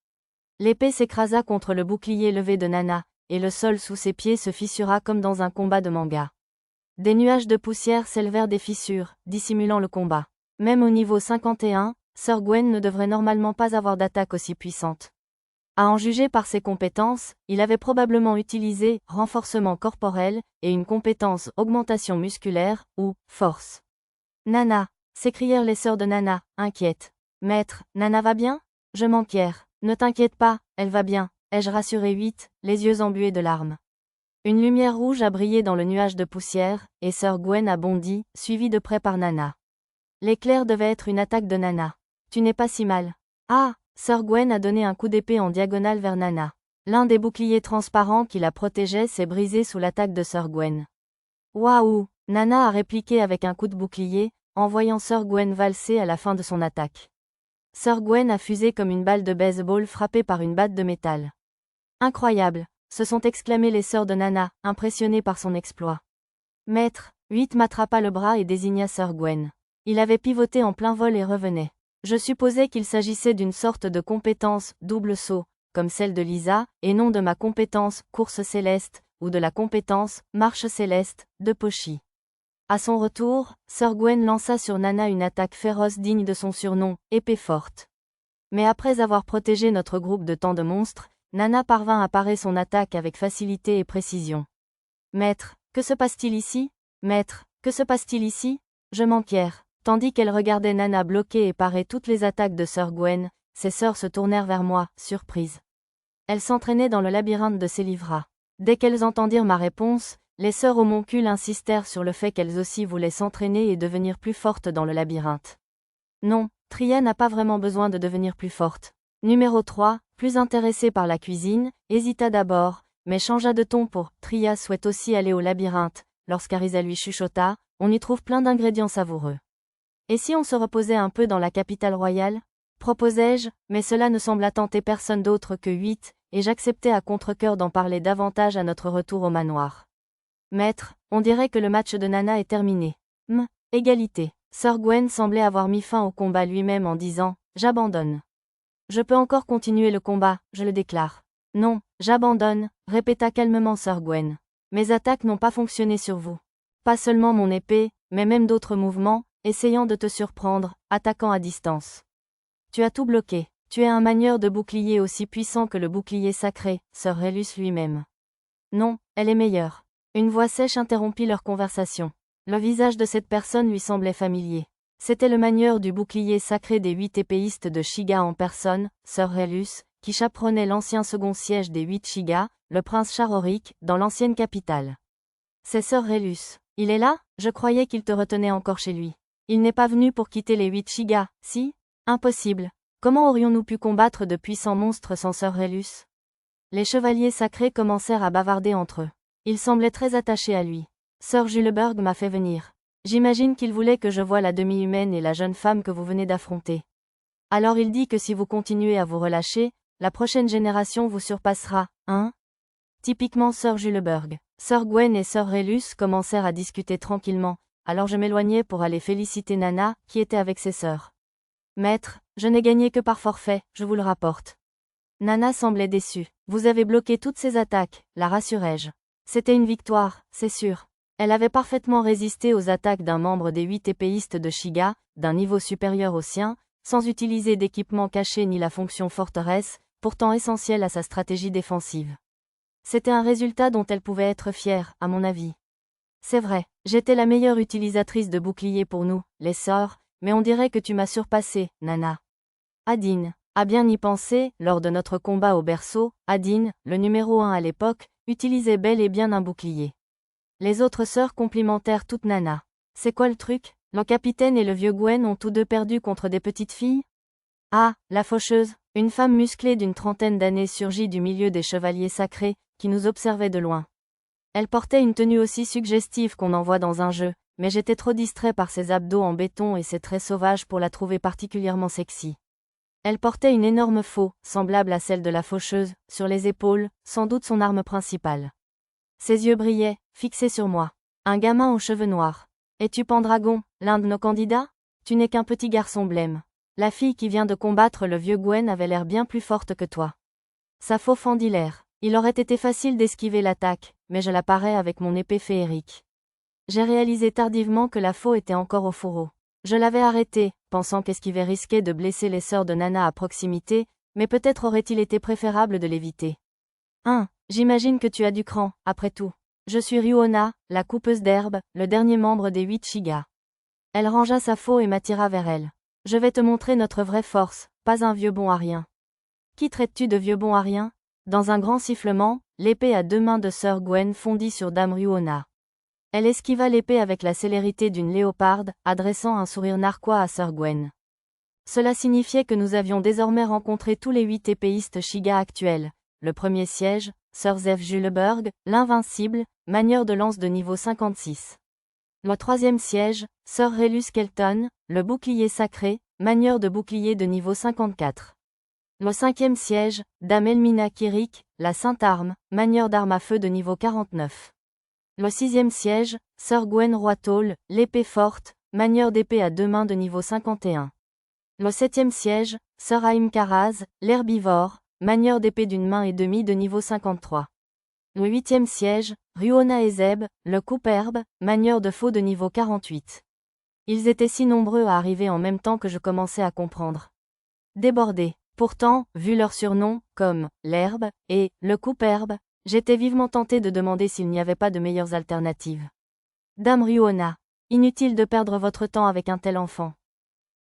L'épée s'écrasa contre le bouclier levé de Nana, et le sol sous ses pieds se fissura comme dans un combat de manga. Des nuages de poussière s'élevèrent des fissures, dissimulant le combat. Même au niveau 51, Sir Gwen ne devrait normalement pas avoir d'attaque aussi puissante. À en juger par ses compétences, il avait probablement utilisé renforcement corporel et une compétence augmentation musculaire, ou force. Nana, s'écrièrent les sœurs de Nana, inquiètes. Maître, Nana va bien? Je m'enquière. Ne t'inquiète pas, elle va bien, ai-je rassuré 8, les yeux embués de larmes. Une lumière rouge a brillé dans le nuage de poussière, et Sir Gwen a bondi, suivie de près par Nana. L'éclair devait être une attaque de Nana. Tu n'es pas si mal. Ah! Sir Gwen a donné un coup d'épée en diagonale vers Nana. L'un des boucliers transparents qui la protégeait s'est brisé sous l'attaque de Sir Gwen. Waouh! Nana a répliqué avec un coup de bouclier, en voyant Sir Gwen valser à la fin de son attaque. Sir Gwen a fusé comme une balle de baseball frappée par une batte de métal. Incroyable, se sont exclamées les sœurs de Nana, impressionnées par son exploit. Maître, 8 m'attrapa le bras et désigna Sir Gwen. Il avait pivoté en plein vol et revenait. Je supposais qu'il s'agissait d'une sorte de compétence double saut, comme celle de Lisa, et non de ma compétence course céleste, ou de la compétence marche céleste de Pochi. À son retour, Sir Gwen lança sur Nana une attaque féroce digne de son surnom, épée forte. Mais après avoir protégé notre groupe de tant de monstres, Nana parvint à parer son attaque avec facilité et précision. Maître, que se passe-t-il ici? Maître, que se passe-t-il ici? Je m'enquière. Tandis qu'elle regardait Nana bloquer et parer toutes les attaques de Sir Gwen, ses sœurs se tournèrent vers moi, surprises. Elles s'entraînaient dans le labyrinthe de Célivra. Dès qu'elles entendirent ma réponse, les sœurs homoncules insistèrent sur le fait qu'elles aussi voulaient s'entraîner et devenir plus fortes dans le labyrinthe. Non, Tria n'a pas vraiment besoin de devenir plus forte. Numéro 3, plus intéressée par la cuisine, hésita d'abord, mais changea de ton pour « Tria souhaite aussi aller au labyrinthe », lorsqu'Arisa lui chuchota « On y trouve plein d'ingrédients savoureux. » Et si on se reposait un peu dans la capitale royale? Proposai-je, mais cela ne sembla tenter personne d'autre que 8, et j'acceptai à contre-cœur d'en parler davantage à notre retour au manoir. Maître, on dirait que le match de Nana est terminé. Égalité. Sir Gwen semblait avoir mis fin au combat lui-même en disant « J'abandonne. Je peux encore continuer le combat, je le déclare. » Non, j'abandonne, répéta calmement Sir Gwen. Mes attaques n'ont pas fonctionné sur vous. Pas seulement mon épée, mais même d'autres mouvements, essayant de te surprendre, attaquant à distance. Tu as tout bloqué. Tu es un manieur de bouclier aussi puissant que le bouclier sacré, Sir Relus lui-même. Non, elle est meilleure. Une voix sèche interrompit leur conversation. Le visage de cette personne lui semblait familier. C'était le manieur du bouclier sacré des 8 épéistes de Shiga en personne, Sir Relus, qui chaperonnait l'ancien second siège des 8 Shiga, le prince Charoric, dans l'ancienne capitale. C'est Sir Relus. Il est là? Je croyais qu'il te retenait encore chez lui. Il n'est pas venu pour quitter les 8 Shiga, si? Impossible. Comment aurions-nous pu combattre de puissants monstres sans Sir Relus? Les chevaliers sacrés commencèrent à bavarder entre eux. Ils semblaient très attachés à lui. Sir Juleberg m'a fait venir. J'imagine qu'il voulait que je voie la demi-humaine et la jeune femme que vous venez d'affronter. Alors il dit que si vous continuez à vous relâcher, la prochaine génération vous surpassera, hein? Typiquement Sir Juleberg. Sir Gwen et Sir Relus commencèrent à discuter tranquillement, alors je m'éloignai pour aller féliciter Nana, qui était avec ses sœurs. Maître, je n'ai gagné que par forfait, je vous le rapporte. Nana semblait déçue. Vous avez bloqué toutes ses attaques, la rassurai-je. C'était une victoire, c'est sûr. Elle avait parfaitement résisté aux attaques d'un membre des 8 épéistes de Shiga, d'un niveau supérieur au sien, sans utiliser d'équipement caché ni la fonction forteresse, pourtant essentielle à sa stratégie défensive. C'était un résultat dont elle pouvait être fière, à mon avis. C'est vrai, j'étais la meilleure utilisatrice de bouclier pour nous, les sœurs, mais on dirait que tu m'as surpassée, Nana. Adine, à bien y penser, lors de notre combat au berceau, Adine, le numéro 1 à l'époque, utilisait bel et bien un bouclier. Les autres sœurs complimentèrent toute Nana. C'est quoi le truc? Le capitaine et le vieux Gwen ont tous deux perdu contre des petites filles? Ah, la faucheuse, une femme musclée d'une trentaine d'années surgit du milieu des chevaliers sacrés, qui nous observaient de loin. Elle portait une tenue aussi suggestive qu'on en voit dans un jeu, mais j'étais trop distrait par ses abdos en béton et ses traits sauvages pour la trouver particulièrement sexy. Elle portait une énorme faux, semblable à celle de la faucheuse, sur les épaules, sans doute son arme principale. Ses yeux brillaient, fixés sur moi. Un gamin aux cheveux noirs. Es-tu Pendragon, l'un de nos candidats? Tu n'es qu'un petit garçon blême. La fille qui vient de combattre le vieux Gwen avait l'air bien plus forte que toi. Sa faux fendit l'air. Il aurait été facile d'esquiver l'attaque, mais je la parais avec mon épée féerique. J'ai réalisé tardivement que la faux était encore au fourreau. Je l'avais arrêtée, pensant qu'esquiver risquait de blesser les sœurs de Nana à proximité, mais peut-être aurait-il été préférable de l'éviter. J'imagine que tu as du cran, après tout. Je suis Ryuona, la coupeuse d'herbe, le dernier membre des 8 Shiga. Elle rangea sa faux et m'attira vers elle. Je vais te montrer notre vraie force, pas un vieux bon à rien. Qui traites-tu de vieux bon à rien? Dans un grand sifflement, l'épée à 2 mains de Sir Gwen fondit sur Dame Ryuona. Elle esquiva l'épée avec la célérité d'une léoparde, adressant un sourire narquois à Sir Gwen. Cela signifiait que nous avions désormais rencontré tous les 8 épéistes Shiga actuels. Le premier siège, Sir Zeph Juleberg, l'invincible, manieur de lance de niveau 56. Le troisième siège, Sir Relus Kelton, le bouclier sacré, manieur de bouclier de niveau 54. Le cinquième siège, Dame Elmina Kirik, la Sainte Arme, manieur d'arme à feu de niveau 49. Le sixième siège, Sir Gwen Roitol, l'épée forte, manieur d'épée à deux mains de niveau 51. Le septième siège, Sir Haim Karaz, l'herbivore, manieur d'épée d'une main et demie de niveau 53. Le huitième siège, Ruona Ezeb, le coupe-herbe, manieur de faux de niveau 48. Ils étaient si nombreux à arriver en même temps que je commençais à comprendre. Débordé. Pourtant, vu leur surnom, comme l'herbe et le coupe-herbe, j'étais vivement tenté de demander s'il n'y avait pas de meilleures alternatives. Dame Ruona, inutile de perdre votre temps avec un tel enfant.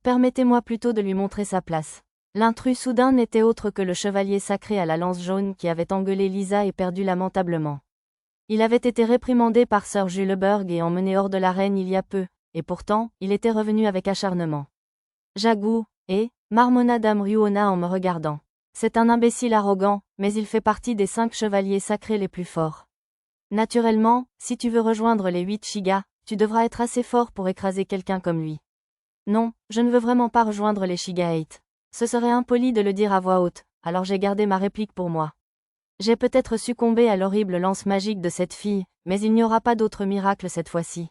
Permettez-moi plutôt de lui montrer sa place. L'intrus soudain n'était autre que le chevalier sacré à la lance jaune qui avait engueulé Lisa et perdu lamentablement. Il avait été réprimandé par Sir Juleberg et emmené hors de l'arène il y a peu, et pourtant, il était revenu avec acharnement. Jagou, marmonna Dame Ruona en me regardant. C'est un imbécile arrogant, mais il fait partie des 5 chevaliers sacrés les plus forts. Naturellement, si tu veux rejoindre les 8 Shiga, tu devras être assez fort pour écraser quelqu'un comme lui. Non, je ne veux vraiment pas rejoindre les Shiga 8. Ce serait impoli de le dire à voix haute, alors j'ai gardé ma réplique pour moi. J'ai peut-être succombé à l'horrible lance magique de cette fille, mais il n'y aura pas d'autre miracle cette fois-ci.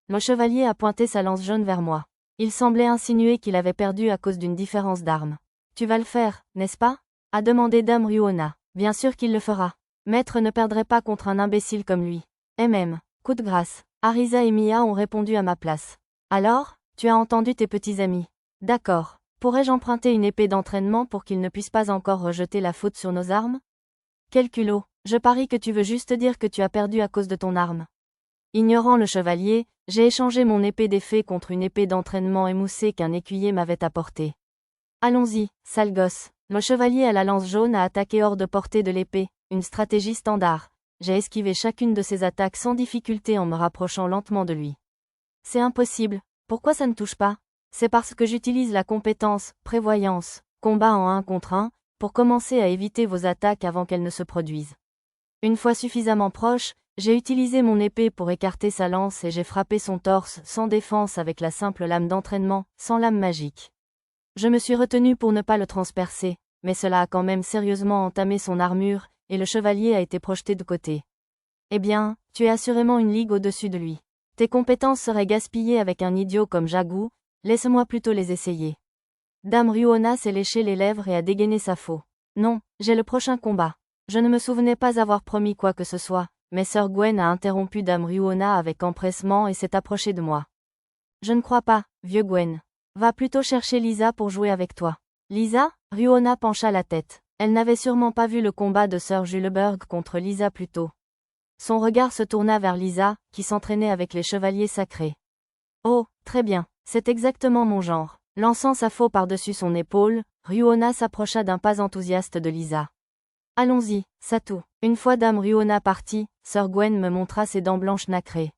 Le chevalier a pointé sa lance jaune vers moi. Il semblait insinuer qu'il avait perdu à cause d'une différence d'armes. Tu vas le faire, n'est-ce pas? A demandé Dame Ruona. Bien sûr qu'il le fera. Maître ne perdrait pas contre un imbécile comme lui. Coup de grâce. Arisa et Mia ont répondu à ma place. Alors, tu as entendu tes petits amis. D'accord. Pourrais-je emprunter une épée d'entraînement pour qu'ils ne puissent pas encore rejeter la faute sur nos armes? Quel culot. Je parie que tu veux juste dire que tu as perdu à cause de ton arme. Ignorant le chevalier, j'ai échangé mon épée d'effet contre une épée d'entraînement émoussée qu'un écuyer m'avait apportée. Allons-y, sale gosse. Le chevalier à la lance jaune a attaqué hors de portée de l'épée, une stratégie standard. J'ai esquivé chacune de ses attaques sans difficulté en me rapprochant lentement de lui. C'est impossible. Pourquoi ça ne touche pas? C'est parce que j'utilise la compétence, prévoyance, combat en 1 contre 1, pour commencer à éviter vos attaques avant qu'elles ne se produisent. Une fois suffisamment proche, j'ai utilisé mon épée pour écarter sa lance et j'ai frappé son torse sans défense avec la simple lame d'entraînement, sans lame magique. Je me suis retenu pour ne pas le transpercer, mais cela a quand même sérieusement entamé son armure, et le chevalier a été projeté de côté. Eh bien, tu es assurément une ligue au-dessus de lui. Tes compétences seraient gaspillées avec un idiot comme Jagou, laisse-moi plutôt les essayer. Dame Ruona s'est léché les lèvres et a dégainé sa faux. Non, j'ai le prochain combat. Je ne me souvenais pas avoir promis quoi que ce soit, mais Sir Gwen a interrompu Dame Ruona avec empressement et s'est approchée de moi. Je ne crois pas, vieux Gwen. Va plutôt chercher Lisa pour jouer avec toi. Lisa? Ruona pencha la tête. Elle n'avait sûrement pas vu le combat de Sir Juleberg contre Lisa plus tôt. Son regard se tourna vers Lisa, qui s'entraînait avec les chevaliers sacrés. Oh, très bien, c'est exactement mon genre. Lançant sa faux par-dessus son épaule, Ruona s'approcha d'un pas enthousiaste de Lisa. Allons-y, Satou. Une fois Dame Ruona partie, Sir Gwen me montra ses dents blanches nacrées.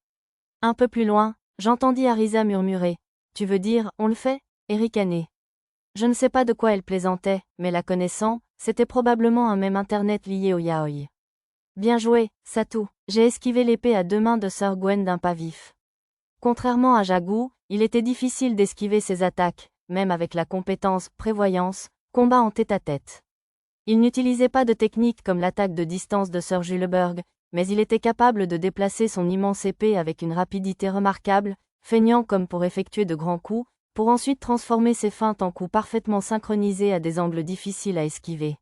Un peu plus loin, j'entendis Arisa murmurer. Tu veux dire, on le fait? Et ricaner. Je ne sais pas de quoi elle plaisantait, mais la connaissant, c'était probablement un mème internet lié au yaoi. Bien joué, Satou. J'ai esquivé l'épée à 2 mains de Sir Gwen d'un pas vif. Contrairement à Jagou, il était difficile d'esquiver ses attaques, même avec la compétence prévoyance, combat en tête-à-tête. Il n'utilisait pas de technique comme l'attaque de distance de Sir Juleberg, mais il était capable de déplacer son immense épée avec une rapidité remarquable, feignant comme pour effectuer de grands coups, pour ensuite transformer ses feintes en coups parfaitement synchronisés à des angles difficiles à esquiver.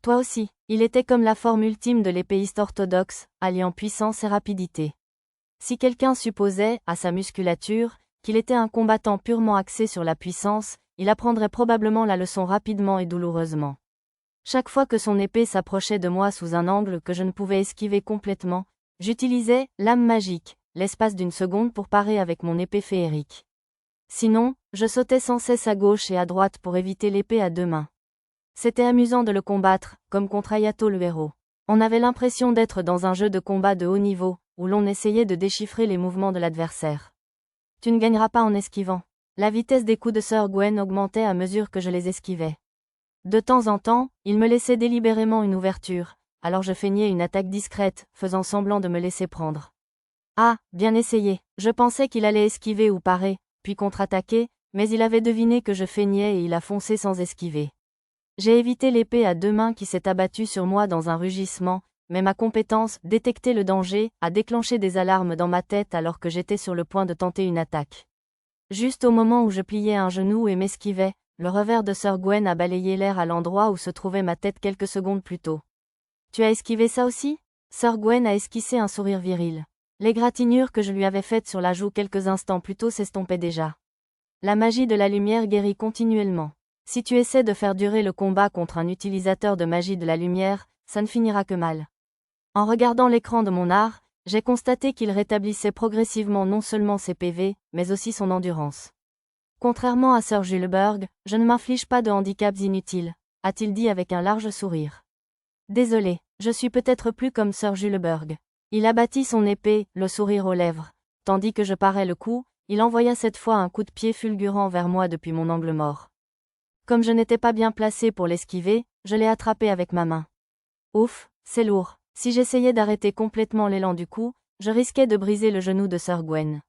Toi aussi, il était comme la forme ultime de l'épéiste orthodoxe, alliant puissance et rapidité. Si quelqu'un supposait, à sa musculature, qu'il était un combattant purement axé sur la puissance, il apprendrait probablement la leçon rapidement et douloureusement. Chaque fois que son épée s'approchait de moi sous un angle que je ne pouvais esquiver complètement, j'utilisais lame magique, l'espace d'une seconde pour parer avec mon épée féerique. Sinon, je sautais sans cesse à gauche et à droite pour éviter l'épée à 2 mains. C'était amusant de le combattre, comme contre Ayato le héros. On avait l'impression d'être dans un jeu de combat de haut niveau, où l'on essayait de déchiffrer les mouvements de l'adversaire. Tu ne gagneras pas en esquivant. La vitesse des coups de Sir Gwen augmentait à mesure que je les esquivais. De temps en temps, il me laissait délibérément une ouverture, alors je feignais une attaque discrète, faisant semblant de me laisser prendre. Ah, bien essayé. Je pensais qu'il allait esquiver ou parer, puis contre-attaquer, mais il avait deviné que je feignais et il a foncé sans esquiver. J'ai évité l'épée à deux mains qui s'est abattue sur moi dans un rugissement, mais ma compétence, détecter le danger, a déclenché des alarmes dans ma tête alors que j'étais sur le point de tenter une attaque. Juste au moment où je pliais un genou et m'esquivais, le revers de Sir Gwen a balayé l'air à l'endroit où se trouvait ma tête quelques secondes plus tôt. Tu as esquivé ça aussi? Sir Gwen a esquissé un sourire viril. L'égratignure que je lui avais faite sur la joue quelques instants plus tôt s'estompait déjà. La magie de la lumière guérit continuellement. Si tu essaies de faire durer le combat contre un utilisateur de magie de la lumière, ça ne finira que mal. En regardant l'écran de mon art, j'ai constaté qu'il rétablissait progressivement non seulement ses PV, mais aussi son endurance. Contrairement à Sir Juleberg, je ne m'inflige pas de handicaps inutiles, a-t-il dit avec un large sourire. Désolé, je suis peut-être plus comme Sir Juleberg. Il abattit son épée, le sourire aux lèvres. Tandis que je parais le coup, il envoya cette fois un coup de pied fulgurant vers moi depuis mon angle mort. Comme je n'étais pas bien placé pour l'esquiver, je l'ai attrapé avec ma main. Ouf, c'est lourd. Si j'essayais d'arrêter complètement l'élan du coup, je risquais de briser le genou de Sir Gwen.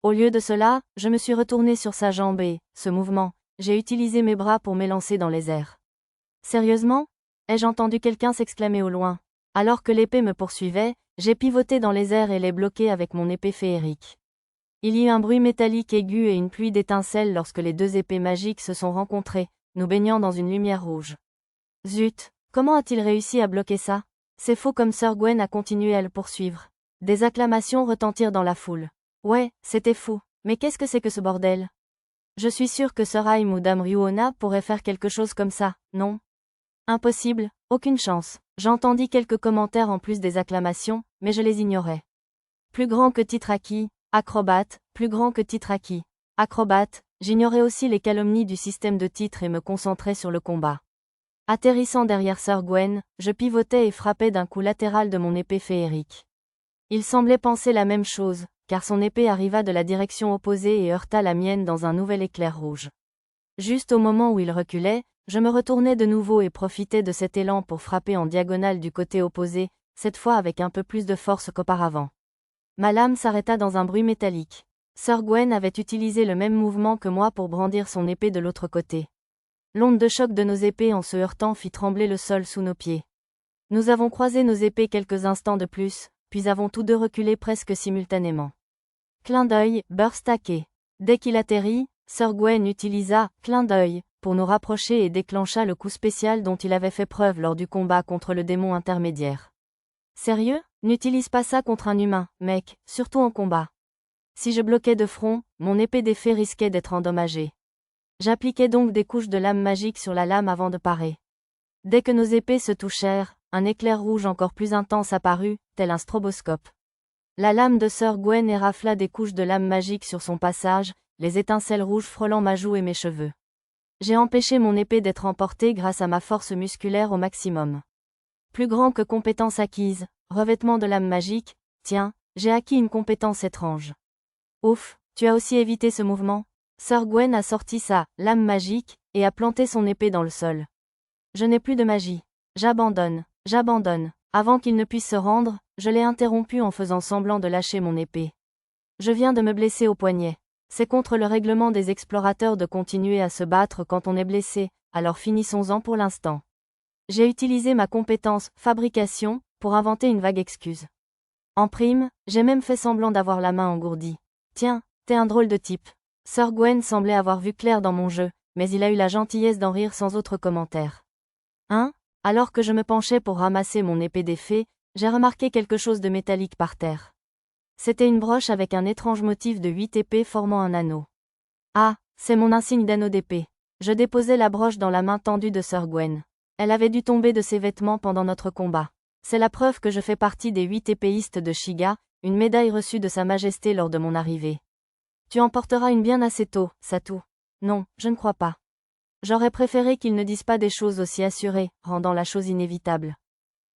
Au lieu de cela, je me suis retourné sur sa jambe et, ce mouvement, j'ai utilisé mes bras pour m'élancer dans les airs. Sérieusement? Ai-je entendu quelqu'un s'exclamer au loin? Alors que l'épée me poursuivait, j'ai pivoté dans les airs et l'ai bloqué avec mon épée féerique. Il y eut un bruit métallique aigu et une pluie d'étincelles lorsque les deux épées magiques se sont rencontrées, nous baignant dans une lumière rouge. Zut! Comment a-t-il réussi à bloquer ça? C'est faux comme Sir Gwen a continué à le poursuivre. Des acclamations retentirent dans la foule. Ouais, c'était fou. Mais qu'est-ce que c'est que ce bordel? Je suis sûr que Sir Haim ou Dame Ruona pourraient faire quelque chose comme ça, non? Impossible, aucune chance. J'entendis quelques commentaires en plus des acclamations, mais je les ignorais. Plus grand que titre acquis, acrobate, plus grand que titre acquis. Acrobate, j'ignorais aussi les calomnies du système de titres et me concentrais sur le combat. Atterrissant derrière Sir Gwen, je pivotais et frappais d'un coup latéral de mon épée féerique. Il semblait penser la même chose, car son épée arriva de la direction opposée et heurta la mienne dans un nouvel éclair rouge. Juste au moment où il reculait, je me retournai de nouveau et profitais de cet élan pour frapper en diagonale du côté opposé, cette fois avec un peu plus de force qu'auparavant. Ma lame s'arrêta dans un bruit métallique. Sir Gwen avait utilisé le même mouvement que moi pour brandir son épée de l'autre côté. L'onde de choc de nos épées en se heurtant fit trembler le sol sous nos pieds. Nous avons croisé nos épées quelques instants de plus, puis avons tous deux reculé presque simultanément. Clin d'œil, burst taqué. Dès qu'il atterrit, Sir Gwen utilisa « clin d'œil » pour nous rapprocher et déclencha le coup spécial dont il avait fait preuve lors du combat contre le démon intermédiaire. Sérieux? N'utilise pas ça contre un humain, mec, surtout en combat. Si je bloquais de front, mon épée d'effet risquait d'être endommagée. J'appliquais donc des couches de lame magique sur la lame avant de parer. Dès que nos épées se touchèrent, un éclair rouge encore plus intense apparut, tel un stroboscope. La lame de Sir Gwen érafla des couches de lame magique sur son passage, les étincelles rouges frôlant ma joue et mes cheveux. J'ai empêché mon épée d'être emportée grâce à ma force musculaire au maximum. Plus grand que compétence acquise, revêtement de lame magique, tiens, j'ai acquis une compétence étrange. Ouf, tu as aussi évité ce mouvement? Sir Gwen a sorti sa « lame magique » et a planté son épée dans le sol. Je n'ai plus de magie. J'abandonne. Avant qu'il ne puisse se rendre, je l'ai interrompu en faisant semblant de lâcher mon épée. Je viens de me blesser au poignet. C'est contre le règlement des explorateurs de continuer à se battre quand on est blessé, alors finissons-en pour l'instant. J'ai utilisé ma compétence « fabrication » pour inventer une vague excuse. En prime, j'ai même fait semblant d'avoir la main engourdie. Tiens, t'es un drôle de type. Sir Gwen semblait avoir vu clair dans mon jeu, mais il a eu la gentillesse d'en rire sans autre commentaire. Hein? Alors que je me penchais pour ramasser mon épée d'effet, j'ai remarqué quelque chose de métallique par terre. C'était une broche avec un étrange motif de 8 épées formant un anneau. Ah, c'est mon insigne d'anneau d'épée. Je déposai la broche dans la main tendue de Sir Gwen. Elle avait dû tomber de ses vêtements pendant notre combat. C'est la preuve que je fais partie des 8 épéistes de Shiga, une médaille reçue de Sa Majesté lors de mon arrivée. Tu en porteras une bien assez tôt, Satu. Non, je ne crois pas. J'aurais préféré qu'ils ne disent pas des choses aussi assurées, rendant la chose inévitable.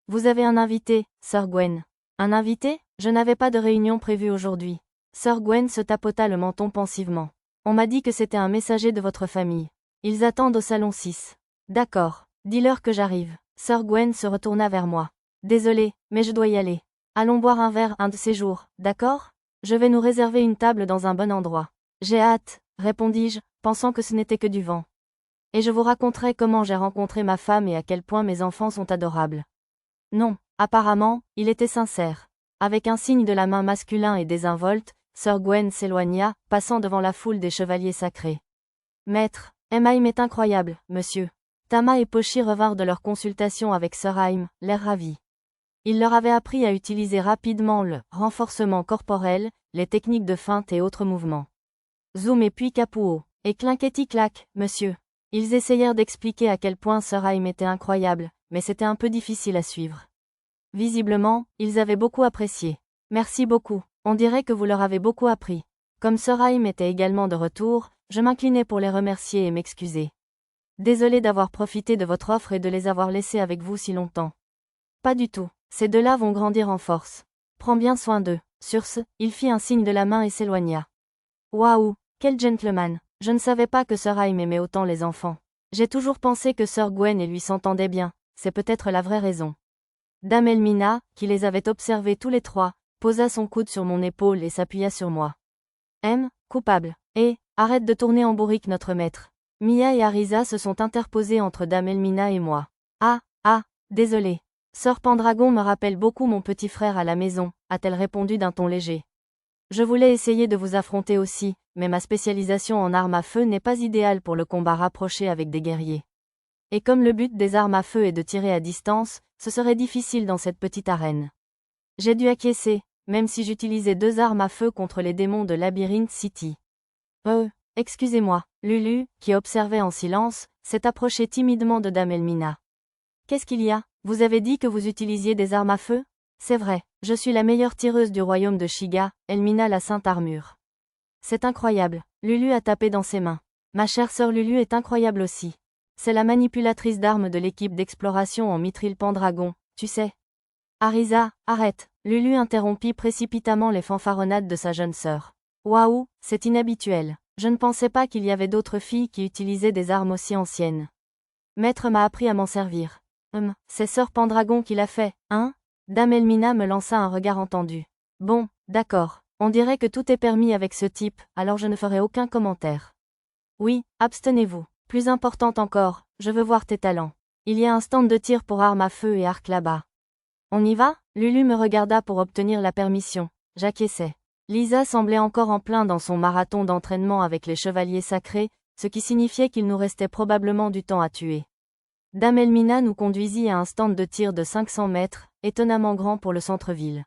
Vous avez un invité, Sir Gwen. Un invité? Je n'avais pas de réunion prévue aujourd'hui. Sir Gwen se tapota le menton pensivement. On m'a dit que c'était un messager de votre famille. Ils attendent au salon 6. D'accord. Dis-leur que j'arrive. Sir Gwen se retourna vers moi. Désolé, mais je dois y aller. Allons boire un verre un de ces jours, d'accord? Je vais nous réserver une table dans un bon endroit. J'ai hâte, répondis-je, pensant que ce n'était que du vent. Et je vous raconterai comment j'ai rencontré ma femme et à quel point mes enfants sont adorables. Non, apparemment, il était sincère. Avec un signe de la main masculin et désinvolte, Sir Gwen s'éloigna, passant devant la foule des chevaliers sacrés. Maître, Emaim est incroyable, monsieur. Tama et Pochi revinrent de leur consultation avec Sir Haim, l'air ravi. Il leur avait appris à utiliser rapidement le renforcement corporel, les techniques de feinte et autres mouvements. Zoom et puis Capuo, et Clinquetti-clac, monsieur. Ils essayèrent d'expliquer à quel point Sir Haim était incroyable, mais c'était un peu difficile à suivre. Visiblement, ils avaient beaucoup apprécié. Merci beaucoup, on dirait que vous leur avez beaucoup appris. Comme Sir Haim était également de retour, je m'inclinai pour les remercier et m'excuser. Désolé d'avoir profité de votre offre et de les avoir laissés avec vous si longtemps. Pas du tout, ces deux-là vont grandir en force. Prends bien soin d'eux. Sur ce, il fit un signe de la main et s'éloigna. Waouh, quel gentleman. Je ne savais pas que Sir Haim aimait autant les enfants. J'ai toujours pensé que Sir Gwen et lui s'entendaient bien, c'est peut-être la vraie raison. Dame Elmina, qui les avait observés tous les trois, posa son coude sur mon épaule et s'appuya sur moi. Coupable. Arrête de tourner en bourrique notre maître. Mia et Arisa se sont interposés entre Dame Elmina et moi. Désolé. Sir Pendragon me rappelle beaucoup mon petit frère à la maison, a-t-elle répondu d'un ton léger. Je voulais essayer de vous affronter aussi, mais ma spécialisation en armes à feu n'est pas idéale pour le combat rapproché avec des guerriers. Et comme le but des armes à feu est de tirer à distance, ce serait difficile dans cette petite arène. J'ai dû acquiescer, même si j'utilisais 2 armes à feu contre les démons de Labyrinth City. Excusez-moi, Lulu, qui observait en silence, s'est approchée timidement de Dame Elmina. Qu'est-ce qu'il y a? Vous avez dit que vous utilisiez des armes à feu? C'est vrai, je suis la meilleure tireuse du royaume de Shiga, Elmina la Sainte Armure. C'est incroyable, Lulu a tapé dans ses mains. Ma chère sœur Lulu est incroyable aussi. C'est la manipulatrice d'armes de l'équipe d'exploration en Mithril Pendragon, tu sais. Arisa, arrête, Lulu interrompit précipitamment les fanfaronnades de sa jeune sœur. Waouh, c'est inhabituel. Je ne pensais pas qu'il y avait d'autres filles qui utilisaient des armes aussi anciennes. Maître m'a appris à m'en servir. C'est Sir Pendragon qui l'a fait, hein? Dame Elmina me lança un regard entendu. Bon, d'accord, on dirait que tout est permis avec ce type, alors je ne ferai aucun commentaire. Oui, abstenez-vous. Plus importante encore, je veux voir tes talents. Il y a un stand de tir pour armes à feu et arcs là-bas. On y va? Lulu me regarda pour obtenir la permission. J'acquiesçai. Lisa semblait encore en plein dans son marathon d'entraînement avec les chevaliers sacrés, ce qui signifiait qu'il nous restait probablement du temps à tuer. Dame Elmina nous conduisit à un stand de tir de 500 mètres, étonnamment grand pour le centre-ville.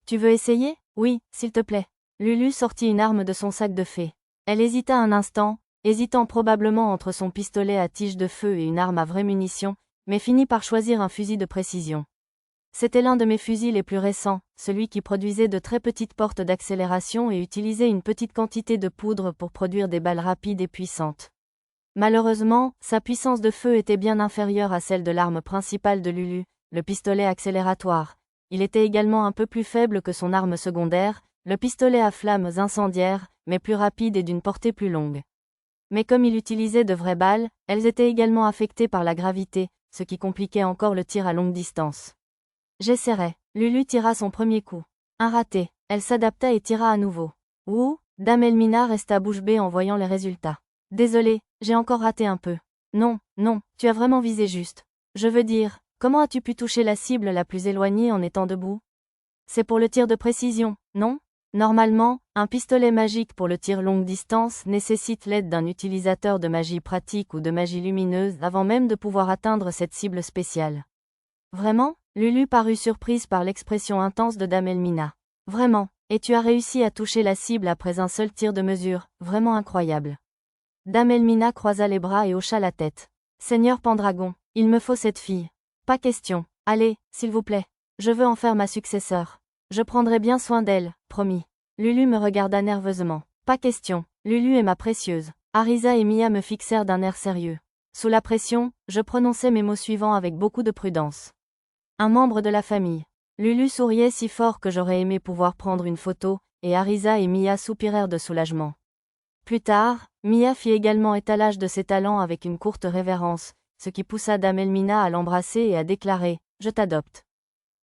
Tu veux essayer? Oui, s'il te plaît. Lulu sortit une arme de son sac de fée. Elle hésita un instant, hésitant probablement entre son pistolet à tige de feu et une arme à vraie munition, mais finit par choisir un fusil de précision. C'était l'un de mes fusils les plus récents, celui qui produisait de très petites portes d'accélération et utilisait une petite quantité de poudre pour produire des balles rapides et puissantes. Malheureusement, sa puissance de feu était bien inférieure à celle de l'arme principale de Lulu, le pistolet accélératoire. Il était également un peu plus faible que son arme secondaire, le pistolet à flammes incendiaires, mais plus rapide et d'une portée plus longue. Mais comme il utilisait de vraies balles, elles étaient également affectées par la gravité, ce qui compliquait encore le tir à longue distance. J'essaierai. Lulu tira son premier coup. Un raté. Elle s'adapta et tira à nouveau. Ouh, Dame Elmina resta bouche bée en voyant les résultats. Désolée, j'ai encore raté un peu. Non, tu as vraiment visé juste. Je veux dire, comment as-tu pu toucher la cible la plus éloignée en étant debout? C'est pour le tir de précision, non? Normalement, un pistolet magique pour le tir longue distance nécessite l'aide d'un utilisateur de magie pratique ou de magie lumineuse avant même de pouvoir atteindre cette cible spéciale. Vraiment? Lulu parut surprise par l'expression intense de Dame Elmina. Vraiment, et tu as réussi à toucher la cible après un seul tir de mesure, vraiment incroyable. Dame Elmina croisa les bras et hocha la tête. Seigneur Pendragon, il me faut cette fille. Pas question. Allez, s'il vous plaît. Je veux en faire ma successeur. Je prendrai bien soin d'elle, promis. Lulu me regarda nerveusement. Pas question. Lulu est ma précieuse. Arisa et Mia me fixèrent d'un air sérieux. Sous la pression, je prononçai mes mots suivants avec beaucoup de prudence. Un membre de la famille. Lulu souriait si fort que j'aurais aimé pouvoir prendre une photo, et Arisa et Mia soupirèrent de soulagement. Plus tard, Mia fit également étalage de ses talents avec une courte révérence, ce qui poussa Dame Elmina à l'embrasser et à déclarer « Je t'adopte ».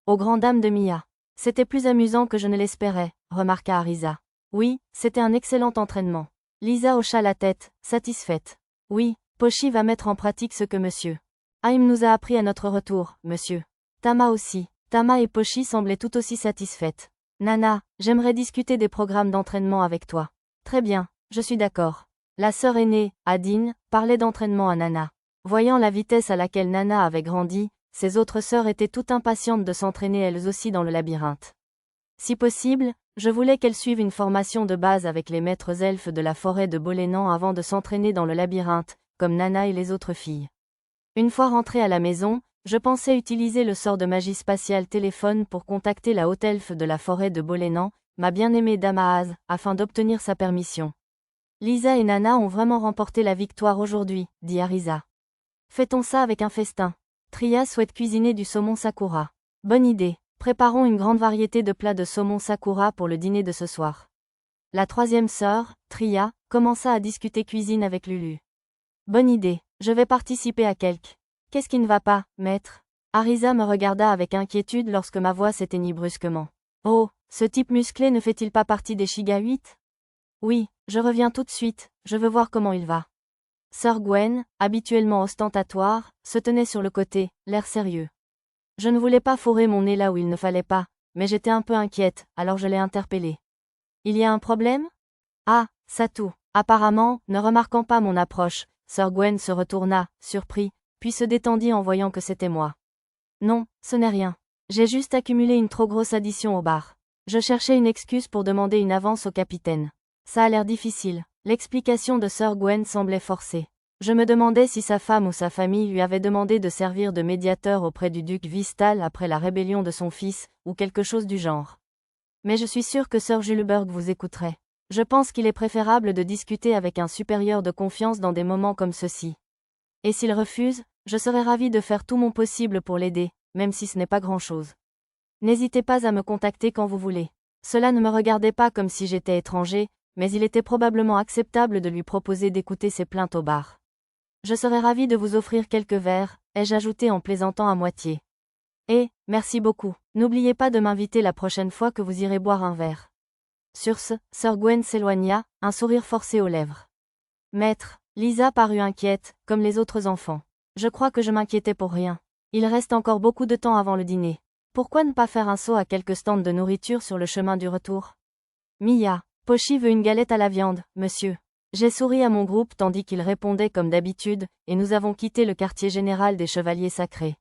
Aux grandes dames de Mia. C'était plus amusant que je ne l'espérais, remarqua Arisa. Oui, c'était un excellent entraînement. Lisa hocha la tête, satisfaite. Oui, Pochi va mettre en pratique ce que monsieur Haim nous a appris à notre retour, monsieur. Tama aussi. Tama et Pochi semblaient tout aussi satisfaites. Nana, j'aimerais discuter des programmes d'entraînement avec toi. Très bien, je suis d'accord. La sœur aînée, Adine, parlait d'entraînement à Nana. Voyant la vitesse à laquelle Nana avait grandi, ses autres sœurs étaient toutes impatientes de s'entraîner elles aussi dans le labyrinthe. Si possible, je voulais qu'elles suivent une formation de base avec les maîtres elfes de la forêt de Bolénan avant de s'entraîner dans le labyrinthe, comme Nana et les autres filles. Une fois rentrée à la maison, je pensais utiliser le sort de magie spatiale téléphone pour contacter la haute elfe de la forêt de Bolénan, ma bien-aimée Damaaz, afin d'obtenir sa permission. Lisa et Nana ont vraiment remporté la victoire aujourd'hui, dit Arisa. Fêtons ça avec un festin. Tria souhaite cuisiner du saumon sakura. Bonne idée. Préparons une grande variété de plats de saumon sakura pour le dîner de ce soir. La troisième sœur, Tria, commença à discuter cuisine avec Lulu. Bonne idée, je vais participer à quelque. Qu'est-ce qui ne va pas, maître? Arisa me regarda avec inquiétude lorsque ma voix s'éteignit brusquement. Oh, ce type musclé ne fait-il pas partie des Shiga 8? Oui, je reviens tout de suite, je veux voir comment il va. Sœur Gwen, habituellement ostentatoire, se tenait sur le côté, l'air sérieux. Je ne voulais pas fourrer mon nez là où il ne fallait pas, mais j'étais un peu inquiète, alors je l'ai interpellée. Il y a un problème? Ah, ça tout. Apparemment, ne remarquant pas mon approche, Sœur Gwen se retourna, surpris, puis se détendit en voyant que c'était moi. Non, ce n'est rien. J'ai juste accumulé une trop grosse addition au bar. Je cherchais une excuse pour demander une avance au capitaine. Ça a l'air difficile. L'explication de Sœur Gwen semblait forcée. Je me demandais si sa femme ou sa famille lui avait demandé de servir de médiateur auprès du duc Vistal après la rébellion de son fils, ou quelque chose du genre. Mais je suis sûre que Sir Juleberg vous écouterait. Je pense qu'il est préférable de discuter avec un supérieur de confiance dans des moments comme ceux-ci. Et s'il refuse, je serai ravie de faire tout mon possible pour l'aider, même si ce n'est pas grand-chose. N'hésitez pas à me contacter quand vous voulez. Cela ne me regardait pas comme si j'étais étranger, mais il était probablement acceptable de lui proposer d'écouter ses plaintes au bar. Je serais ravie de vous offrir quelques verres, ai-je ajouté en plaisantant à moitié. Et, merci beaucoup, n'oubliez pas de m'inviter la prochaine fois que vous irez boire un verre. Sur ce, Sœur Gwen s'éloigna, un sourire forcé aux lèvres. Maître, Lisa parut inquiète, comme les autres enfants. Je crois que je m'inquiétais pour rien. Il reste encore beaucoup de temps avant le dîner. Pourquoi ne pas faire un saut à quelques stands de nourriture sur le chemin du retour? Mia, Pochi veut une galette à la viande, monsieur. J'ai souri à mon groupe tandis qu'il répondait comme d'habitude, et nous avons quitté le quartier général des Chevaliers Sacrés.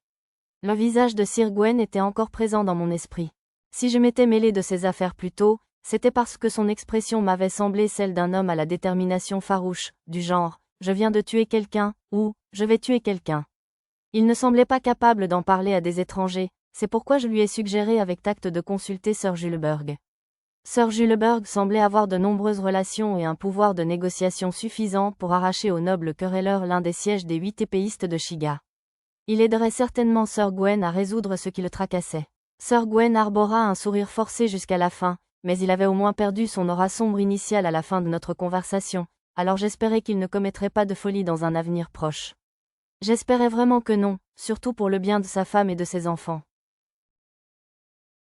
Le visage de Sir Gwen était encore présent dans mon esprit. Si je m'étais mêlé de ses affaires plus tôt, c'était parce que son expression m'avait semblé celle d'un homme à la détermination farouche, du genre « je viens de tuer quelqu'un » ou « je vais tuer quelqu'un ». Il ne semblait pas capable d'en parler à des étrangers, c'est pourquoi je lui ai suggéré avec tact de consulter Sir Juleberg. Sir Juleberg semblait avoir de nombreuses relations et un pouvoir de négociation suffisant pour arracher au noble querelleur l'un des sièges des 8 épéistes de Shiga. Il aiderait certainement Sir Gwen à résoudre ce qui le tracassait. Sir Gwen arbora un sourire forcé jusqu'à la fin, mais il avait au moins perdu son aura sombre initiale à la fin de notre conversation, alors j'espérais qu'il ne commettrait pas de folie dans un avenir proche. J'espérais vraiment que non, surtout pour le bien de sa femme et de ses enfants.